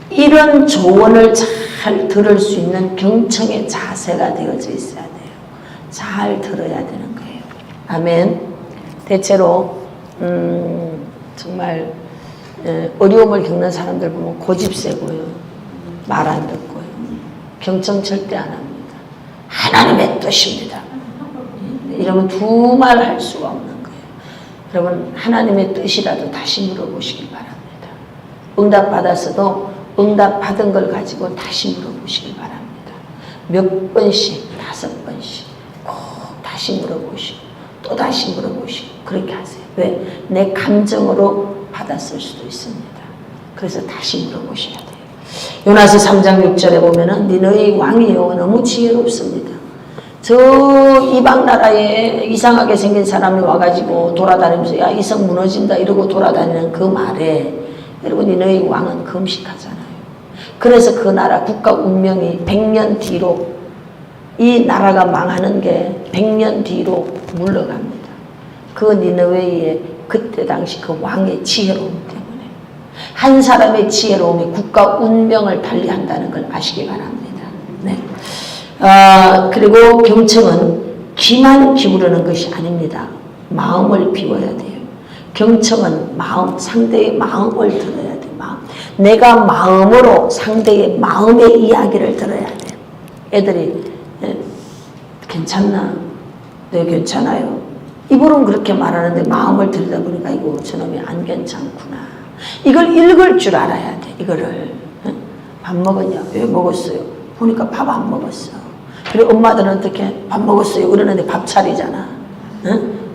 이런 조언을 잘 들을 수 있는 경청의 자세가 되어져 있어야 돼요. 잘 들어야 되는 거예요. 아멘. 대체로 정말 어려움을 겪는 사람들 보면 고집세고요. 말 안 듣고요. 경청 절대 안 합니다. 하나님의 뜻입니다. 이러면 두 말 할 수가 없는 거예요. 여러분 하나님의 뜻이라도 다시 물어보시길 바랍니다. 응답 받았어도 응답 받은 걸 가지고 다시 물어보시길 바랍니다. 몇 번씩, 5번씩 꼭 다시 물어보시고 또 다시 물어보시고 그렇게 하세요. 왜? 내 감정으로 받았을 수도 있습니다. 그래서 다시 물어보셔야 돼요. 요나서 3장 6절에 보면은 니너의 왕이요 너무 지혜롭습니다. 저 이방 나라에 이상하게 생긴 사람이 와가지고 돌아다니면서 야 이 성 무너진다 이러고 돌아다니는 그 말에 여러분 니너의 왕은 금식하잖아요. 그래서 그 나라 국가 운명이 100년 뒤로 이 나라가 망하는 게 100년 뒤로 물러갑니다. 그 니느웨의 그때 당시 그 왕의 지혜로움 때문에 한 사람의 지혜로움이 국가 운명을 달리한다는 걸 아시기 바랍니다. 네. 그리고 경청은 귀만 기울이는 것이 아닙니다. 마음을 비워야 돼요. 경청은 마음, 상대의 마음을 들어야 돼. 마음. 내가 마음으로 상대의 마음의 이야기를 들어야 돼. 애들이 괜찮나? 네, 괜찮아요. 입으로는 그렇게 말하는데 마음을 들여다보니까 이거 저놈이 안 괜찮구나. 이걸 읽을 줄 알아야 돼. 이거를. 밥 먹었냐? 왜 먹었어요? 보니까 밥 안 먹었어. 그리고 엄마들은 어떻게 밥 먹었어요? 그러는데 밥 차리잖아.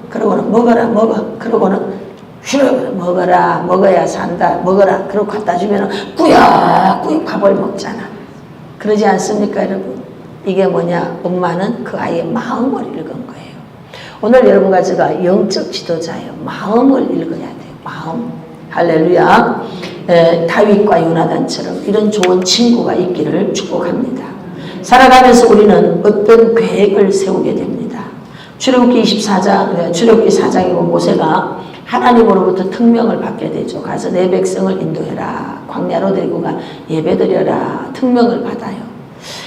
그러고는 먹어라 먹어. 그러고는 싫어 먹어라 먹어야 산다 먹어라. 그러고 갖다 주면은 꾸역꾸역 밥을 먹잖아. 그러지 않습니까 여러분? 이게 뭐냐? 엄마는 그 아이의 마음을 읽은 거예요. 오늘 여러분과 제가 영적 지도자예요. 마음을 읽어야 돼요. 마음. 할렐루야. 다윗과 요나단처럼 이런 좋은 친구가 있기를 축복합니다. 살아가면서 우리는 어떤 계획을 세우게 됩니다. 출애굽기 24장, 출애굽기 4장이고 모세가 하나님으로부터 특명을 받게 되죠. 가서 내 백성을 인도해라. 광야로 데리고 가 예배드려라. 특명을 받아요.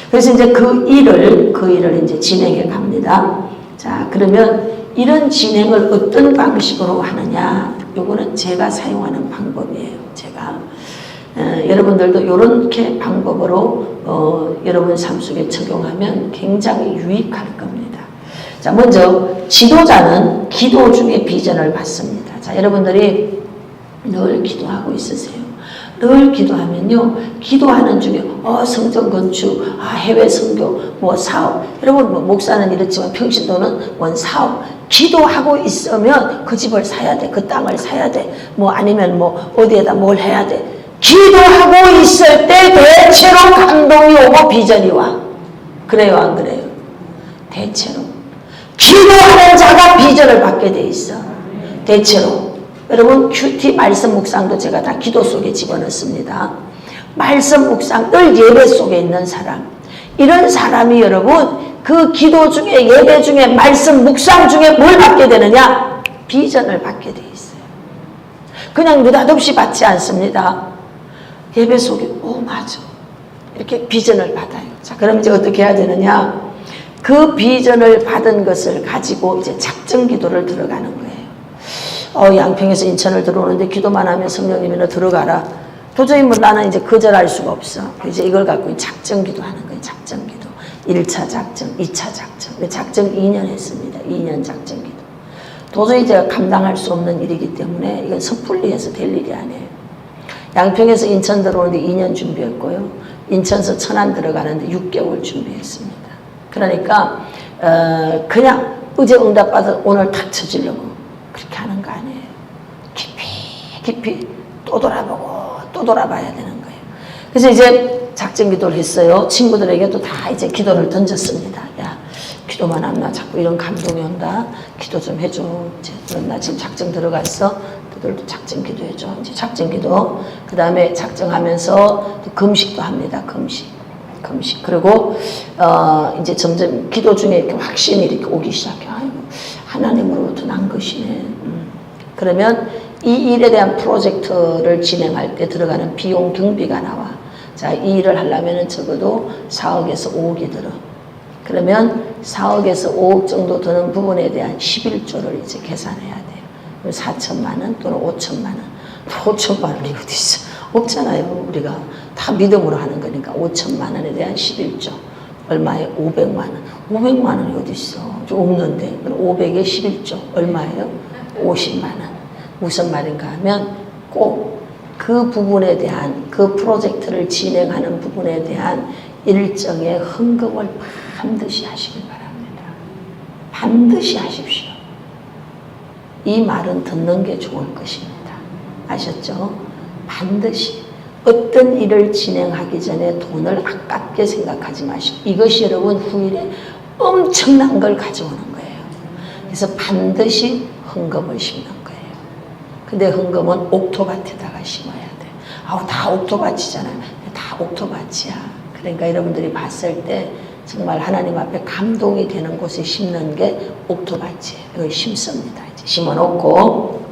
그래서 이제 그 일을 이제 진행해 갑니다. 자, 그러면 이런 진행을 어떤 방식으로 하느냐? 요거는 제가 사용하는 방법이에요. 제가. 여러분들도 이렇게 방법으로 여러분 삶 속에 적용하면 굉장히 유익할 겁니다. 자, 먼저 지도자는 기도 중에 비전을 받습니다. 자, 여러분들이 늘 기도하고 있으세요. 늘 기도하면요, 기도하는 중에 성전 건축, 해외 선교, 뭐 사업, 여러분 뭐 목사는 이렇지만 평신도는 원 사업, 기도하고 있으면 그 집을 사야 돼, 그 땅을 사야 돼, 뭐 아니면 뭐 어디에다 뭘 해야 돼. 기도하고 있을 때 대체로 감동이 오고 비전이 와. 그래요, 안 그래요? 대체로 기도하는 자가 비전을 받게 돼 있어. 대체로. 여러분 큐티 말씀 묵상도 제가 다 기도 속에 집어넣습니다. 말씀 묵상 늘 예배 속에 있는 사람, 이런 사람이 여러분 그 기도 중에 예배 중에 말씀 묵상 중에 뭘 받게 되느냐? 비전을 받게 돼 있어요. 그냥 느닷없이 받지 않습니다. 예배 속에 맞아 이렇게 비전을 받아요. 자, 그럼 이제 어떻게 해야 되느냐? 그 비전을 받은 것을 가지고 이제 작정 기도를 들어가는 거예요. 양평에서 인천을 들어오는데 기도만 하면 성령님이 너 들어가라. 도저히 뭐 나는 이제 거절할 수가 없어. 이제 이걸 갖고 작정 기도 하는 거예요. 작정 기도. 1차 작정, 2차 작정. 작정 2년 했습니다. 2년 작정 기도. 도저히 제가 감당할 수 없는 일이기 때문에 이건 섣불리 해서 될 일이 아니에요. 양평에서 인천 들어오는데 2년 준비했고요. 인천에서 천안 들어가는데 6개월 준비했습니다. 그러니까 그냥 어제 응답받아 오늘 탁 쳐주려고 그렇게 하는 거 아니에요. 깊이 또 돌아보고 또 돌아봐야 되는 거예요. 그래서 이제 작정 기도를 했어요. 친구들에게도 다 이제 기도를 던졌습니다. 야, 기도만 하면 자꾸 이런 감동이 온다. 기도 좀 해줘. 나 지금 작정 들어갔어. 너들도 작정 기도해줘. 이제 작정 기도. 그 다음에 작정하면서 또 금식도 합니다. 금식. 그리고 이제 점점 기도 중에 이렇게 확신이 이렇게 오기 시작해요. 아이고, 하나님으로부터 난 것이네. 그러면 이 일에 대한 프로젝트를 진행할 때 들어가는 비용 경비가 나와. 자, 이 일을 하려면 적어도 4억에서 5억이 들어. 그러면 4억에서 5억 정도 드는 부분에 대한 11조를 이제 계산해야 돼요. 4천만 원 또는 5천만 원. 5천만 원이 어디 있어? 없잖아요. 우리가 다 믿음으로 하는 거니까. 5천만 원에 대한 11조. 얼마에? 500만 원. 500만 원이 어디 있어? 좀 없는데. 500에 11조. 얼마예요? 50만 원. 무슨 말인가 하면 꼭 그 부분에 대한, 그 프로젝트를 진행하는 부분에 대한 일정의 헌금을 반드시 하시길 바랍니다. 반드시 하십시오. 이 말은 듣는 게 좋을 것입니다. 아셨죠? 반드시 어떤 일을 진행하기 전에 돈을 아깝게 생각하지 마시고, 이것이 여러분 후일에 엄청난 걸 가져오는 거예요. 그래서 반드시 헌금을 심는 거예요. 근데 헌금은 옥토밭에다가 심어야 돼. 다 옥토밭이잖아요. 다 옥토밭이야. 그러니까 여러분들이 봤을 때 정말 하나님 앞에 감동이 되는 곳에 심는 게 옥토밭이에요. 이걸 심습니다. 이제 심어놓고,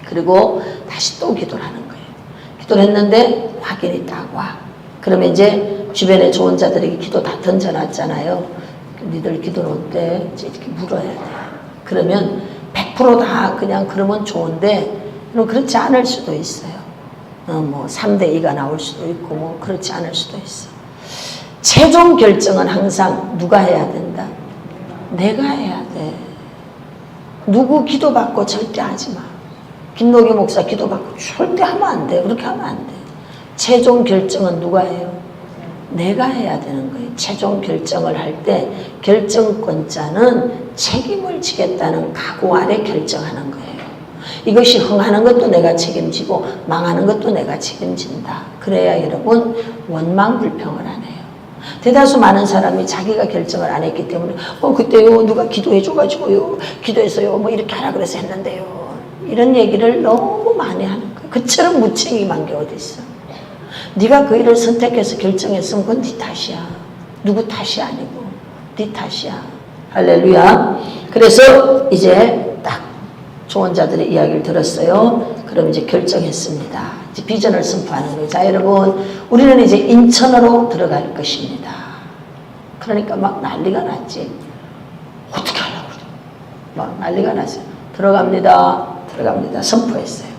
그리고 다시 또 기도를 하는 거예요. 기도를 했는데 확인이 딱 와. 그러면 이제 주변에 좋은 자들에게 기도 다 던져놨잖아요. 니들 기도는 어때? 이제 이렇게 물어야 돼. 그러면 100% 다 그냥 그러면 좋은데 그렇지 않을 수도 있어요. 뭐 3대2가 나올 수도 있고 뭐 그렇지 않을 수도 있어. 최종 결정은 항상 누가 해야 된다? 내가 해야 돼. 누구 기도받고 절대 하지 마. 김노기 목사 기도받고 절대 하면 안 돼. 그렇게 하면 안 돼. 최종 결정은 누가 해요? 내가 해야 되는 거예요. 최종 결정을 할 때 결정권자는 책임을 지겠다는 각오 아래 결정하는 거예요. 이것이 흥하는 것도 내가 책임지고 망하는 것도 내가 책임진다. 그래야 여러분 원망불평을 안 해요. 대다수 많은 사람이 자기가 결정을 안 했기 때문에 그때요 누가 기도해 줘가지고요 기도해서요 뭐 이렇게 하라 그래서 했는데요 이런 얘기를 너무 많이 하는 거예요. 그처럼 무책임한 게 어디 있어. 네가 그 일을 선택해서 결정했으면 그건 네 탓이야. 누구 탓이 아니고 네 탓이야. 할렐루야. 그래서 이제 딱 조언자들의 이야기를 들었어요. 그럼 이제 결정했습니다. 이제 비전을 선포하는 거예요. 자 여러분 우리는 이제 인천으로 들어갈 것입니다. 그러니까 막 난리가 났지. 어떻게 하려고 그래. 막 난리가 났어요. 들어갑니다. 선포했어요.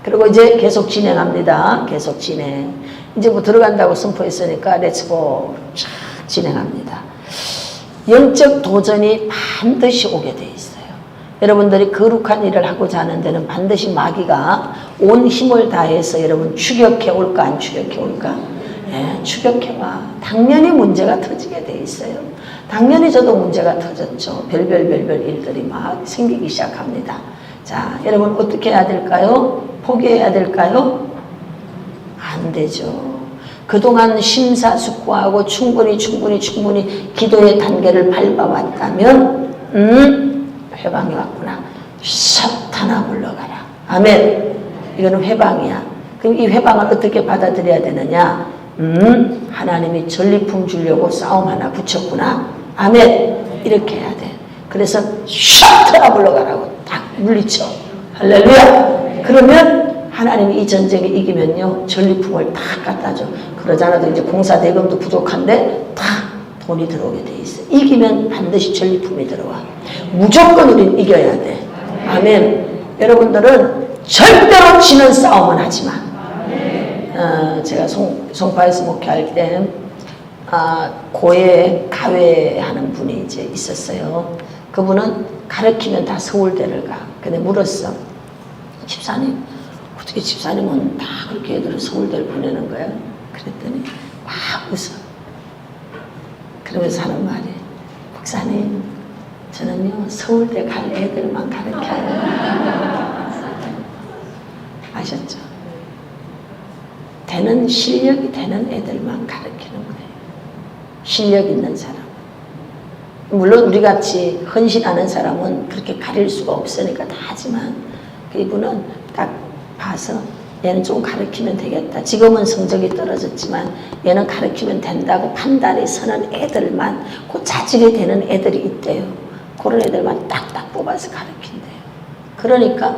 그리고 이제 계속 진행합니다. 계속 진행. 이제 뭐 들어간다고 선포했으니까 렛츠고 쫙 진행합니다. 영적 도전이 반드시 오게 돼 있어요. 여러분들이 거룩한 일을 하고자 하는 데는 반드시 마귀가 온 힘을 다해서 여러분 추격해 올까 안 추격해 올까? 예, 추격해 와. 당연히 문제가 터지게 돼 있어요. 당연히 저도 문제가 터졌죠. 별별 일들이 막 생기기 시작합니다. 자, 여러분 어떻게 해야 될까요? 포기해야 될까요? 안 되죠. 그동안 심사숙고하고 충분히 기도의 단계를 밟아왔다면 회방이 왔구나. 사탄아 물러가라. 아멘. 이거는 회방이야. 그럼 이 회방을 어떻게 받아들여야 되느냐? 하나님이 전리품 주려고 싸움 하나 붙였구나. 아멘. 이렇게 해야 돼. 그래서 사탄아 물러가라고 딱 물리쳐. 할렐루야. 그러면 하나님이 이 전쟁에 이기면요 전리품을 다 갖다 줘. 그러지 않아도 이제 공사 대금도 부족한데 다 돈이 들어오게 돼 있어. 이기면 반드시 전리품이 들어와. 무조건 우린 이겨야 돼. 아멘. 여러분들은 절대로 지는 싸움은 하지 마. 제가 송파에서 목회할 때 고에 가외하는 분이 이제 있었어요. 그분은 가르치면 다 서울대를 가. 근데 물었어. 집사님 어떻게 집사님은 다 그렇게 애들을 서울대를 보내는 거야? 그랬더니 막 웃어. 그러면서 하는 말이 목사님 저는요 서울대 갈 애들만 가르쳐요. 아셨죠? 되는 실력이 되는 애들만 가르치는 거예요. 실력 있는 사람. 물론 우리같이 헌신하는 사람은 그렇게 가릴 수가 없으니까 다 하지만 이분은 딱 봐서 얘는 좀 가르치면 되겠다. 지금은 성적이 떨어졌지만 얘는 가르치면 된다고 판단이 서는 애들만 그 자질이 되는 애들이 있대요. 그런 애들만 딱딱 뽑아서 가르친대요. 그러니까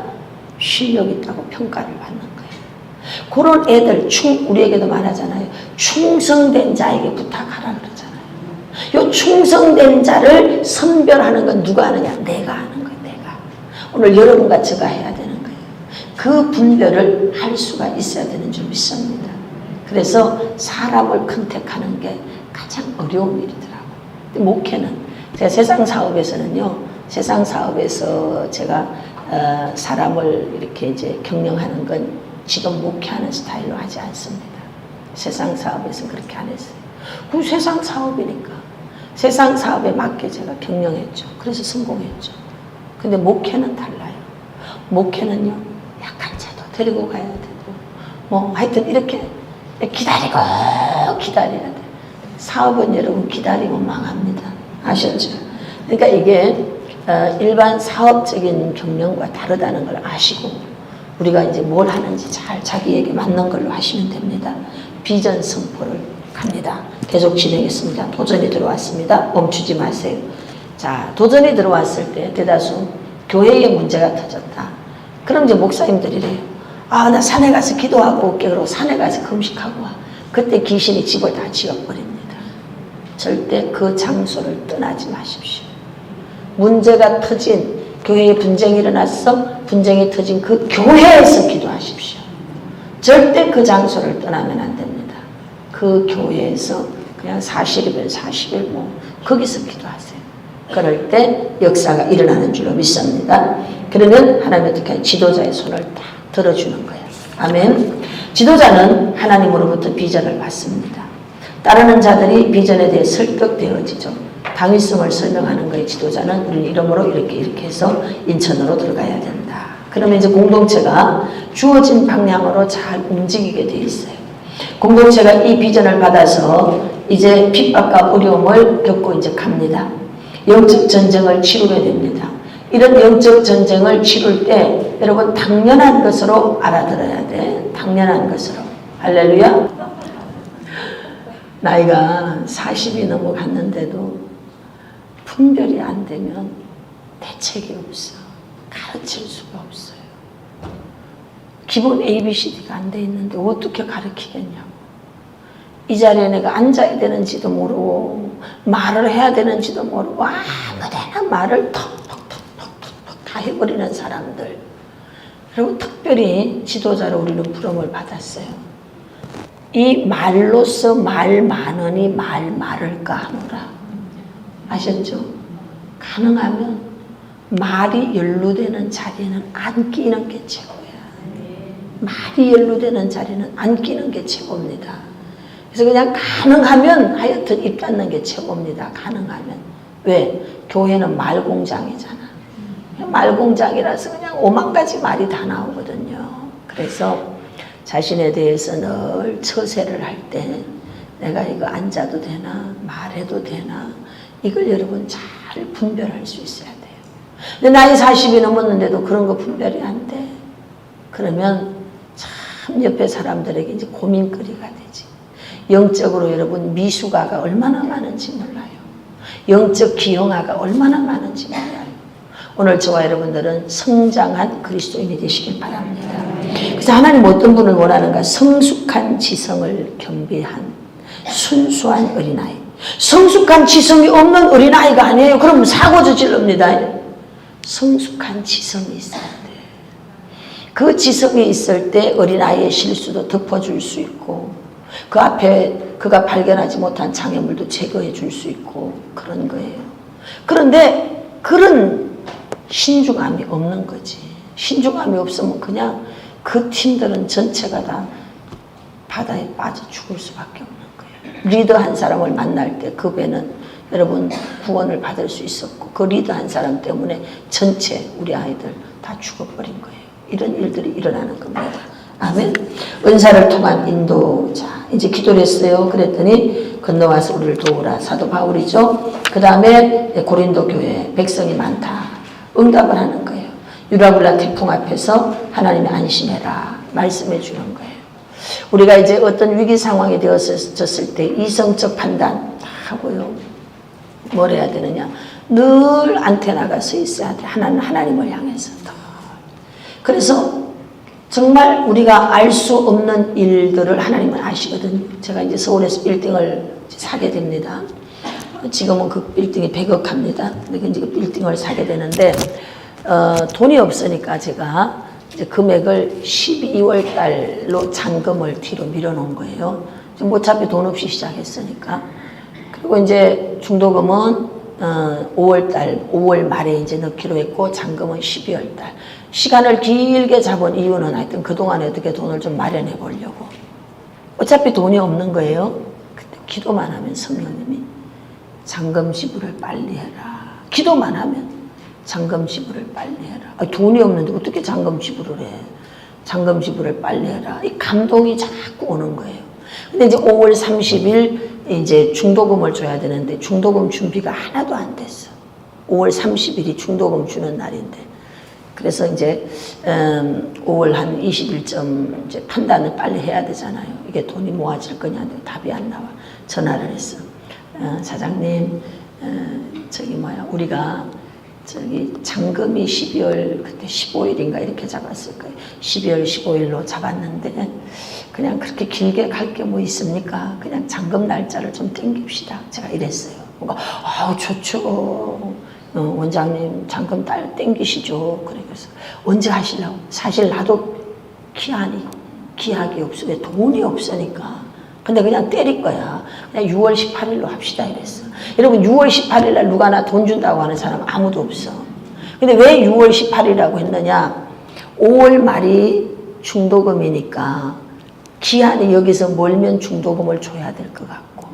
실력 있다고 평가를 받는 거예요. 그런 애들 우리에게도 말하잖아요. 충성된 자에게 부탁하라 그러잖아요. 이 충성된 자를 선별하는 건 누가 하느냐? 내가 하는 거예요. 내가. 오늘 여러분과 제가 해야 되는 거예요. 그 분별을 할 수가 있어야 되는 줄 믿습니다. 그래서 사람을 컨택하는 게 가장 어려운 일이더라고요. 목회는 제가 세상 사업에서는요. 세상 사업에서 제가 사람을 이렇게 이제 경영하는 건 지금 목회하는 스타일로 하지 않습니다. 세상 사업에서는 그렇게 안 했어요. 그 세상 사업이니까 세상 사업에 맞게 제가 경영했죠. 그래서 성공했죠. 근데 목회는 달라요. 목회는요 약한 자도 데리고 가야 되고 뭐 하여튼 이렇게 기다리고 기다려야 돼. 사업은 여러분 기다리면 망합니다. 아셨죠? 그러니까 이게 일반 사업적인 경영과 다르다는 걸 아시고 우리가 이제 뭘 하는지 잘 자기에게 맞는 걸로 하시면 됩니다. 비전 선포를 갑니다. 계속 진행했습니다. 도전이 들어왔습니다. 멈추지 마세요. 자, 도전이 들어왔을 때 대다수 교회에 문제가 터졌다. 그럼 이제 목사님들이래요. 나 산에 가서 기도하고 올게. 그러고 산에 가서 금식하고 와. 그때 귀신이 집을 다 지어버립니다. 절대 그 장소를 떠나지 마십시오. 문제가 터진 교회에 분쟁이 일어났어. 분쟁이 터진 그 교회에서 기도하십시오. 절대 그 장소를 떠나면 안 됩니다. 그 교회에서 그냥 40일, 40일 거기서 기도하세요. 그럴 때 역사가 일어나는 줄로 믿습니다. 그러면 하나님이 어떻게 하냐? 지도자의 손을 딱 들어주는 거예요. 아멘. 지도자는 하나님으로부터 비전을 받습니다. 따르는 자들이 비전에 대해 설득되어지죠. 당위성을 설명하는 거예요. 지도자는 우리는 이러므로 이렇게 해서 인천으로 들어가야 된다. 그러면 이제 공동체가 주어진 방향으로 잘 움직이게 돼 있어요. 공동체가 이 비전을 받아서 이제 핍박과 어려움을 겪고 이제 갑니다. 영적 전쟁을 치르게 됩니다. 이런 영적 전쟁을 치룰 때 여러분 당연한 것으로 알아들어야 돼. 당연한 것으로. 할렐루야. 나이가 40이 넘어갔는데도 분별이 안 되면 대책이 없어. 가르칠 수가 없어요. 기본 ABCD가 안 돼 있는데 어떻게 가르치겠냐고. 이 자리에 내가 앉아야 되는지도 모르고 말을 해야 되는지도 모르고 아무데나 말을 턱턱턱턱턱 다 해버리는 사람들. 그리고 특별히 지도자로 우리는 부름을 받았어요. 이 말로써 말 많으니 말 말을까 하노라. 아셨죠? 가능하면 말이 연루되는 자리에는 안 끼는 게 최고야. 말이 연루되는 자리는 안 끼는 게 최고입니다. 그래서 그냥 가능하면 하여튼 입 닫는 게 최고입니다. 가능하면. 왜? 교회는 말 공장이잖아. 말 공장이라서 그냥 5만 가지 말이 다 나오거든요. 그래서 자신에 대해서 늘 처세를 할 때 내가 이거 앉아도 되나 말해도 되나 이걸 여러분 잘 분별할 수 있어야 돼요. 근데 나이 40이 넘었는데도 그런 거 분별이 안 돼. 그러면 참 옆에 사람들에게 이제 고민거리가 되지. 영적으로 여러분 미숙아가 얼마나 많은지 몰라요. 영적 기형아가 얼마나 많은지 몰라요. 오늘 저와 여러분들은 성장한 그리스도인이 되시길 바랍니다. 그래서 하나님 어떤 분을 원하는가? 성숙한 지성을 겸비한 순수한 어린아이. 성숙한 지성이 없는 어린아이가 아니에요. 그럼 사고 저질릅니다. 성숙한 지성이 있어야 돼. 그 지성이 있을 때 어린아이의 실수도 덮어줄 수 있고 그 앞에 그가 발견하지 못한 장애물도 제거해 줄 수 있고 그런 거예요. 그런데 그런 신중함이 없는 거지. 신중함이 없으면 그냥 그 팀들은 전체가 다 바다에 빠져 죽을 수밖에 없는 거예요. 리더 한 사람을 만날 때 그 배는 여러분 구원을 받을 수 있었고 그 리더 한 사람 때문에 전체 우리 아이들 다 죽어버린 거예요. 이런 일들이 일어나는 겁니다. 아멘. 은사를 통한 인도자. 이제 기도를 했어요. 그랬더니 건너와서 우리를 도우라. 사도 바울이죠. 그 다음에 고린도 교회 백성이 많다. 응답을 하는 거예요. 유라굴라 태풍 앞에서 하나님이 안심해라. 말씀해 주는 거예요. 우리가 이제 어떤 위기 상황이 되었을 때 이성적 판단 다 하고요. 뭘 해야 되느냐. 늘 안테나가 서 있어야 돼. 하나님을 향해서. 그래서 정말 우리가 알 수 없는 일들을 하나님은 아시거든요. 제가 이제 서울에서 빌딩을 사게 됩니다. 지금은 그 빌딩이 100억 합니다. 근데 이제 그 빌딩을 사게 되는데, 돈이 없으니까 제가 이제 금액을 12월 달로 잔금을 뒤로 밀어놓은 거예요. 지금 어차피 돈 없이 시작했으니까. 그리고 이제 중도금은 5월 말에 이제 넣기로 했고, 잔금은 12월 달. 시간을 길게 잡은 이유는 하여튼 그동안에 어떻게 돈을 좀 마련해 보려고. 어차피 돈이 없는 거예요. 근데 기도만 하면 성령님이 잔금 지불을 빨리 해라. 기도만 하면 잔금 지불을 빨리 해라. 돈이 없는데 어떻게 잔금 지불을 해? 잔금 지불을 빨리 해라. 이 감동이 자꾸 오는 거예요. 근데 이제 5월 30일 이제 중도금을 줘야 되는데 중도금 준비가 하나도 안 됐어. 5월 30일이 중도금 주는 날인데. 그래서 이제 5월 한 20일쯤 이제 판단을 빨리 해야 되잖아요. 이게 돈이 모아질 거냐, 답이 안 나와. 전화를 했어. 사장님, 우리가 잔금이 12월 그때 15일인가 이렇게 잡았을 거예요. 12월 15일로 잡았는데 그냥 그렇게 길게 갈 게 뭐 있습니까? 그냥 잔금 날짜를 좀 땡깁시다. 제가 이랬어요. 뭔가 좋죠. 원장님 잠깐 딸 땡기시죠. 그래서 언제 하시려고? 사실 나도 기약이 없어. 왜? 돈이 없으니까. 근데 그냥 때릴 거야. 그냥 6월 18일로 합시다 이랬어. 여러분 6월 18일 날 누가 나 돈 준다고 하는 사람 아무도 없어. 근데 왜 6월 18일이라고 했느냐? 5월 말이 중도금이니까 기한이 여기서 멀면 중도금을 줘야 될 것 같고,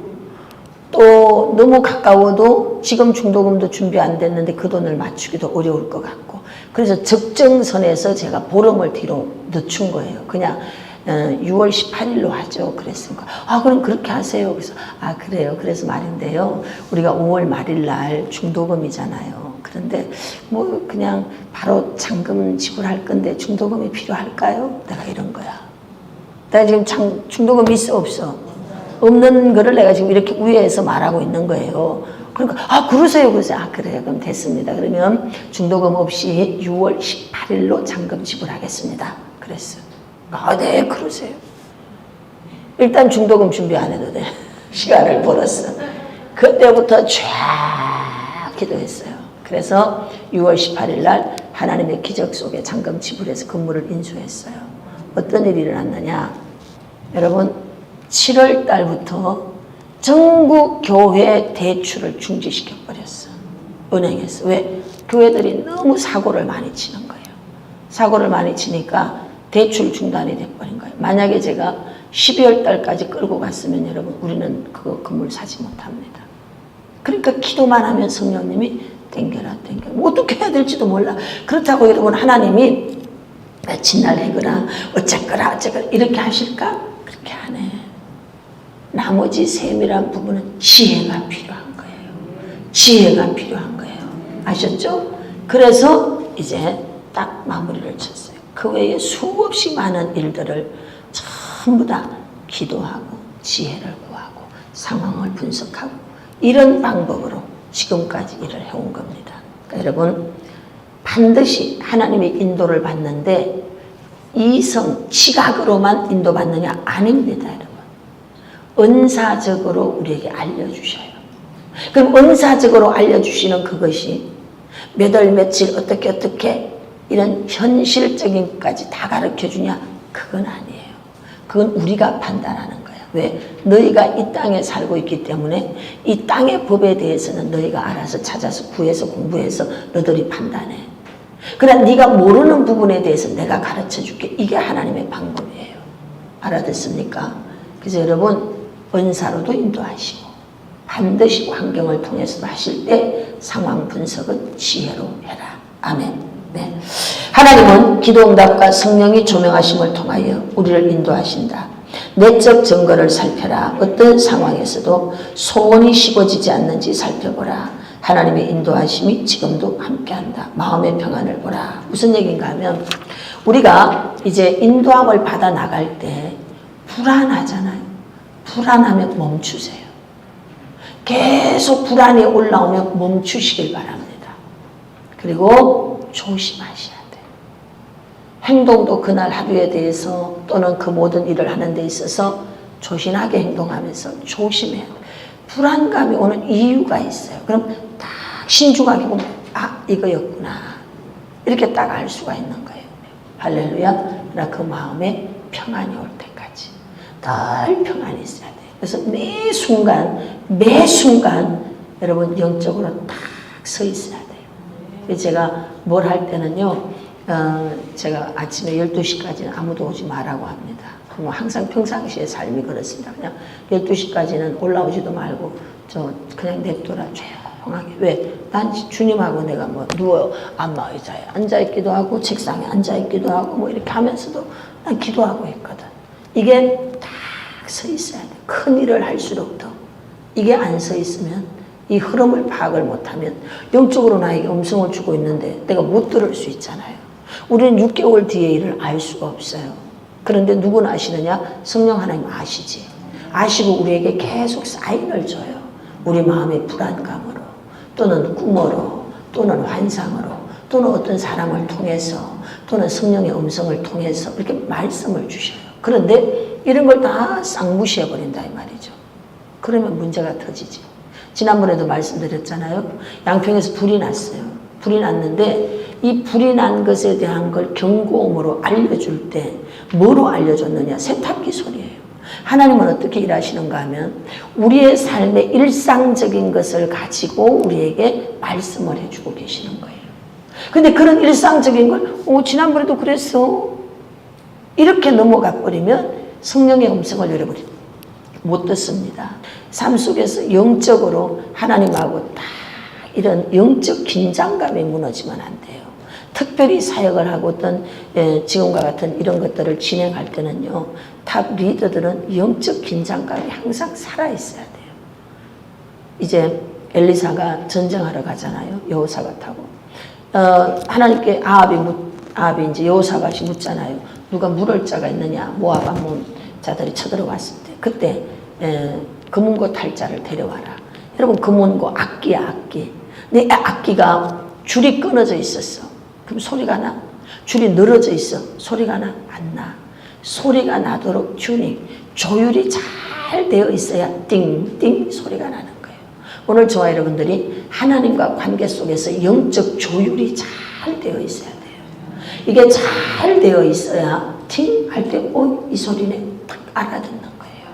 또 너무 가까워도 지금 중도금도 준비 안 됐는데 그 돈을 맞추기도 어려울 것 같고, 그래서 적정선에서 제가 보름을 뒤로 늦춘 거예요. 그냥 6월 18일로 하죠. 그랬으니까 그럼 그렇게 하세요. 그래서 그래요. 그래서 말인데요, 우리가 5월 말일 날 중도금이잖아요. 그런데 뭐 그냥 바로 잔금 지불할 건데 중도금이 필요할까요? 내가 이런 거야. 내가 지금 중도금이 있어 없어? 없는 거를 내가 지금 이렇게 우회해서 말하고 있는 거예요. 그러니까 그러세요. 그래요. 그럼 됐습니다. 그러면 중도금 없이 6월 18일로 잔금 지불하겠습니다. 그랬어요. 네, 그러세요. 일단 중도금 준비 안 해도 돼. 시간을 벌었어. 그때부터 쫙 기도했어요. 그래서 6월 18일 날 하나님의 기적 속에 잔금 지불해서 건물을 인수했어요. 어떤 일이 일어났느냐? 여러분, 7월 달부터 전국 교회 대출을 중지시켜 버렸어. 은행에서. 왜? 교회들이 너무 사고를 많이 치는 거예요. 사고를 많이 치니까 대출 중단이 돼버린 거예요. 만약에 제가 12월 달까지 끌고 갔으면 여러분, 우리는 그 건물 사지 못합니다. 그러니까 기도만 하면 성령님이 땡겨라. 뭐 어떻게 해야 될지도 몰라. 그렇다고 여러분, 하나님이 진날 해거라 어쨌거라 이렇게 하실까? 그렇게 안 해. 나머지 세밀한 부분은 지혜가 필요한 거예요. 지혜가 필요한 거예요. 아셨죠? 그래서 이제 딱 마무리를 쳤어요. 그 외에 수없이 많은 일들을 전부 다 기도하고 지혜를 구하고 상황을 분석하고 이런 방법으로 지금까지 일을 해온 겁니다. 그러니까 여러분, 반드시 하나님의 인도를 받는데 이성, 지각으로만 인도받느냐? 아닙니다, 여러분. 은사적으로 우리에게 알려주셔요. 그럼 은사적으로 알려주시는 그것이 몇 월 며칠 어떻게 이런 현실적인 것까지 다 가르쳐주냐? 그건 아니에요. 그건 우리가 판단하는 거예요. 왜? 너희가 이 땅에 살고 있기 때문에 이 땅의 법에 대해서는 너희가 알아서 찾아서 구해서 공부해서 너희들이 판단해. 그러나 네가 모르는 부분에 대해서 내가 가르쳐줄게. 이게 하나님의 방법이에요. 알아듣습니까? 그래서 여러분, 은사로도 인도하시고 반드시 환경을 통해서도 하실 때 상황 분석은 지혜로 해라. 아멘. 네. 하나님은 기도응답과 성령이 조명하심을 통하여 우리를 인도하신다. 내적 증거를 살펴라. 어떤 상황에서도 소원이 씹어지지 않는지 살펴보라. 하나님의 인도하심이 지금도 함께한다. 마음의 평안을 보라. 무슨 얘기인가 하면 우리가 이제 인도함을 받아 나갈 때 불안하잖아요. 불안하면 멈추세요. 계속 불안이 올라오면 멈추시길 바랍니다. 그리고 조심하셔야 돼요. 행동도 그날 하루에 대해서 또는 그 모든 일을 하는 데 있어서 조신하게 행동하면서 조심해야 돼요. 불안감이 오는 이유가 있어요. 그럼 딱 신중하게 보면 이거였구나. 이렇게 딱 알 수가 있는 거예요. 할렐루야. 그러나 그 마음에 평안이 올 때까지 늘 평안이 있어야 돼요. 그래서 매 순간 여러분 영적으로 딱 서 있어야 돼요. 제가 뭘 할 때는요, 제가 아침에 12시까지는 아무도 오지 말라고 합니다. 뭐 항상 평상시의 삶이 그렇습니다. 그냥 12시까지는 올라오지도 말고 그냥 냅둬라. 조용하게. 왜? 난 주님하고 내가 뭐 누워 안마 의자에 앉아있기도 하고 책상에 앉아있기도 하고 뭐 이렇게 하면서도 난 기도하고 있거든. 이게 딱 서 있어야 돼. 큰 일을 할수록 더. 이게 안 서 있으면 이 흐름을 파악을 못하면 영적으로 나에게 음성을 주고 있는데 내가 못 들을 수 있잖아요. 우리는 6개월 뒤의 일을 알 수가 없어요. 그런데 누구는 아시느냐? 성령 하나님 아시지. 아시고 우리에게 계속 사인을 줘요. 우리 마음의 불안감으로 또는 꿈으로 또는 환상으로 또는 어떤 사람을 통해서 또는 성령의 음성을 통해서 이렇게 말씀을 주셔요. 그런데 이런 걸 다 싹 무시해버린다 이 말이죠. 그러면 문제가 터지지. 지난번에도 말씀드렸잖아요. 양평에서 불이 났어요. 불이 났는데 이 불이 난 것에 대한 걸 경고음으로 알려줄 때 뭐로 알려줬느냐? 세탁기 소리예요. 하나님은 어떻게 일하시는가 하면 우리의 삶의 일상적인 것을 가지고 우리에게 말씀을 해주고 계시는 거예요. 근데 그런 일상적인 걸 지난번에도 그랬어 이렇게 넘어가 버리면 성령의 음성을 여러분이 못 듣습니다. 삶 속에서 영적으로 하나님하고 다 이런 영적 긴장감이 무너지면 안 돼요. 특별히 사역을 하고 어떤 지금과 같은 이런 것들을 진행할 때는요. 탑 리더들은 영적 긴장감이 항상 살아있어야 돼요. 이제 엘리사가 전쟁하러 가잖아요. 여호사밧하고. 하나님께 아합이 이제 여호사밧이 묻잖아요. 누가 물을 자가 있느냐. 모압 암몬 자들이 쳐들어왔을 때. 그때 금은고 탈자를 데려와라. 여러분 금은고 악기야 악기. 근데 악기가 줄이 끊어져 있었어. 그럼 소리가 나? 줄이 늘어져 있어. 소리가 나? 안 나. 소리가 나도록 조율이 잘 되어 있어야 띵띵 소리가 나는 거예요. 오늘 저와 여러분들이 하나님과 관계 속에서 영적 조율이 잘 되어 있어야 돼요. 이게 잘 되어 있어야 팅 할 때 이 소리네 딱 알아듣는 거예요.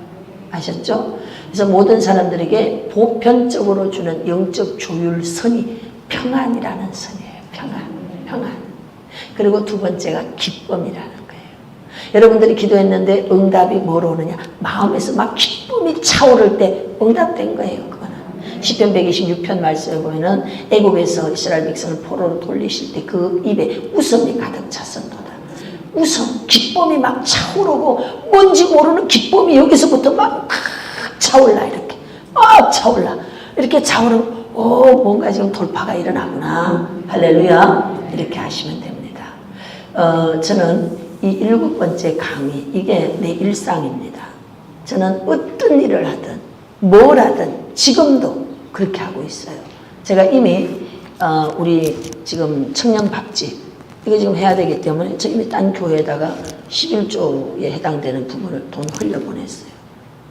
아셨죠? 그래서 모든 사람들에게 보편적으로 주는 영적 조율선이 평안이라는 선이에요. 평안. 그리고 두 번째가 기쁨이라는 거예요. 여러분들이 기도했는데 응답이 뭐로 오느냐? 마음에서 막 기쁨이 차오를 때 응답된 거예요. 그거는 시편 126편 말씀에 보면은 애굽에서 이스라엘 백성을 포로로 돌리실 때 그 입에 웃음이 가득 찼었도다. 웃음, 기쁨이 막 차오르고 뭔지 모르는 기쁨이 여기서부터 막 차올라 이렇게 막 차올라 이렇게 차오르면 뭔가 지금 돌파가 일어나구나. 할렐루야. 이렇게 하시면 됩니다. 저는 이 7번째 강의 이게 내 일상입니다. 저는 어떤 일을 하든 뭘 하든 지금도 그렇게 하고 있어요. 제가 이미 우리 지금 청년 밥집 이거 지금 해야 되기 때문에 저 이미 딴 교회에다가 11조에 해당되는 부분을 돈 흘려보냈어요.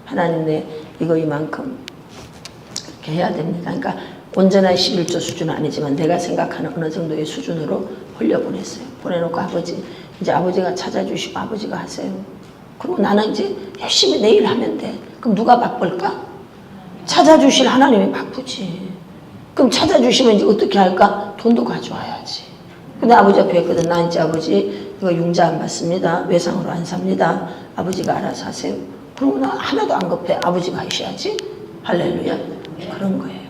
하나님 내 이거 이만큼 이렇게 해야 됩니다. 그러니까 온전한 11조 수준은 아니지만 내가 생각하는 어느 정도의 수준으로 흘려보냈어요. 보내놓고 이제 아버지가 찾아주시고 아버지가 하세요. 그리고 나는 이제 열심히 내일 하면 돼. 그럼 누가 바쁠까? 찾아주실 하나님이 바쁘지. 그럼 찾아주시면 이제 어떻게 할까? 돈도 가져와야지. 근데 아버지 앞에 했거든. 나 이제 아버지 이거 융자 안 받습니다. 외상으로 안 삽니다. 아버지가 알아서 하세요. 그러고 나 하나도 안 급해. 아버지가 하셔야지. 할렐루야. 그런 거예요.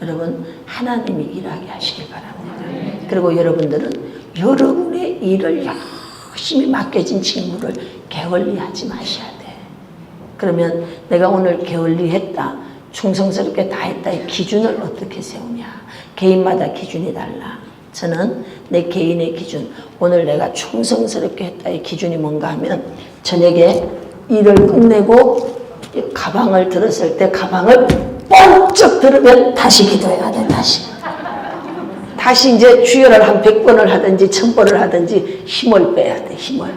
여러분 하나님이 일하게 하시길 바랍니다. 그리고 여러분들은 여러분의 일을 열심히 맡겨진 직무를 게을리하지 마셔야 돼. 그러면 내가 오늘 게을리했다, 충성스럽게 다 했다의 기준을 어떻게 세우냐. 개인마다 기준이 달라. 저는 내 개인의 기준, 오늘 내가 충성스럽게 했다의 기준이 뭔가 하면 저녁에 일을 끝내고 가방을 들었을 때 가방을 번쩍 들으면 다시 기도해야 돼. 다시 이제 주여를 한 100번을 하든지 1000번을 하든지 힘을 빼야 돼. 힘을.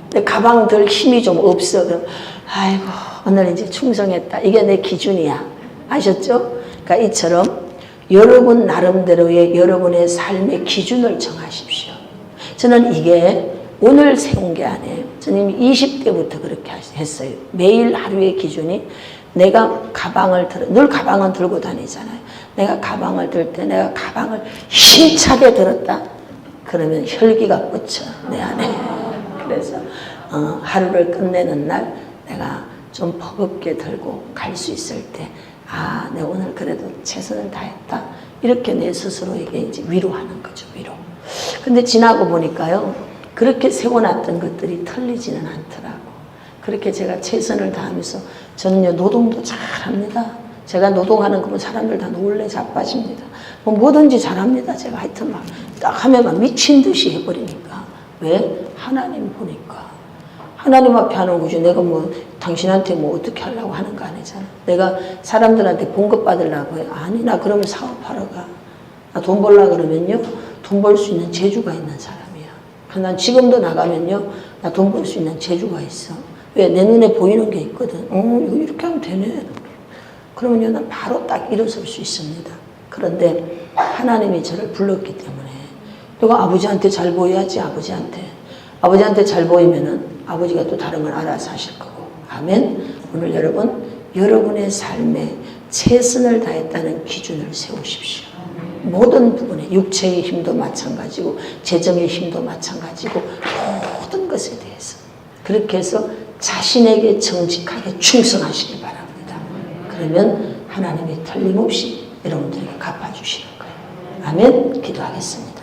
근데 가방 들 힘이 좀 없어. 그럼 아이고 오늘 이제 충성했다. 이게 내 기준이야. 아셨죠? 그러니까 이처럼 여러분 나름대로의 여러분의 삶의 기준을 정하십시오. 저는 이게 오늘 세운 게 아니에요. 저는 20대부터 그렇게 했어요. 매일 하루의 기준이 내가 가방을 늘 가방은 들고 다니잖아요. 내가 가방을 들 때 내가 가방을 힘차게 들었다. 그러면 혈기가 뻗쳐 내 안에. 그래서 하루를 끝내는 날 내가 좀 버겁게 들고 갈 수 있을 때 내가 오늘 그래도 최선을 다했다. 이렇게 내 스스로에게 이제 위로하는 거죠. 위로. 근데 지나고 보니까요. 그렇게 세워놨던 것들이 털리지는 않더라고. 그렇게 제가 최선을 다하면서 저는요 노동도 잘합니다. 제가 노동하는 거 보면 사람들 다 놀래 자빠집니다. 뭐든지 잘합니다. 제가 하여튼 막 딱 하면 막 미친 듯이 해버리니까. 왜? 하나님 보니까. 하나님 앞에 하는 거지. 내가 뭐 당신한테 뭐 어떻게 하려고 하는 거 아니잖아. 내가 사람들한테 봉급 받으려고 해. 아니 나 그러면 사업하러 가. 나 돈 벌려고 그러면요. 돈 벌 수 있는 재주가 있는 사람이야. 난 지금도 나가면요. 나 돈 벌 수 있는 재주가 있어. 왜? 내 눈에 보이는 게 있거든. 이거 이렇게 하면 되네. 그러면요, 난 바로 딱 일어설 수 있습니다. 그런데 하나님이 저를 불렀기 때문에 내가 아버지한테 잘 보여야지. 아버지한테 잘 보이면은 아버지가 또 다른 걸 알아서 하실 거고. 아멘. 오늘 여러분의 삶에 최선을 다했다는 기준을 세우십시오. 모든 부분에 육체의 힘도 마찬가지고 재정의 힘도 마찬가지고 모든 것에 대해서 그렇게 해서 자신에게 정직하게 충성하시기 바랍니다. 그러면 하나님이 틀림없이 여러분들에게 갚아주시는 거예요. 아멘. 기도하겠습니다.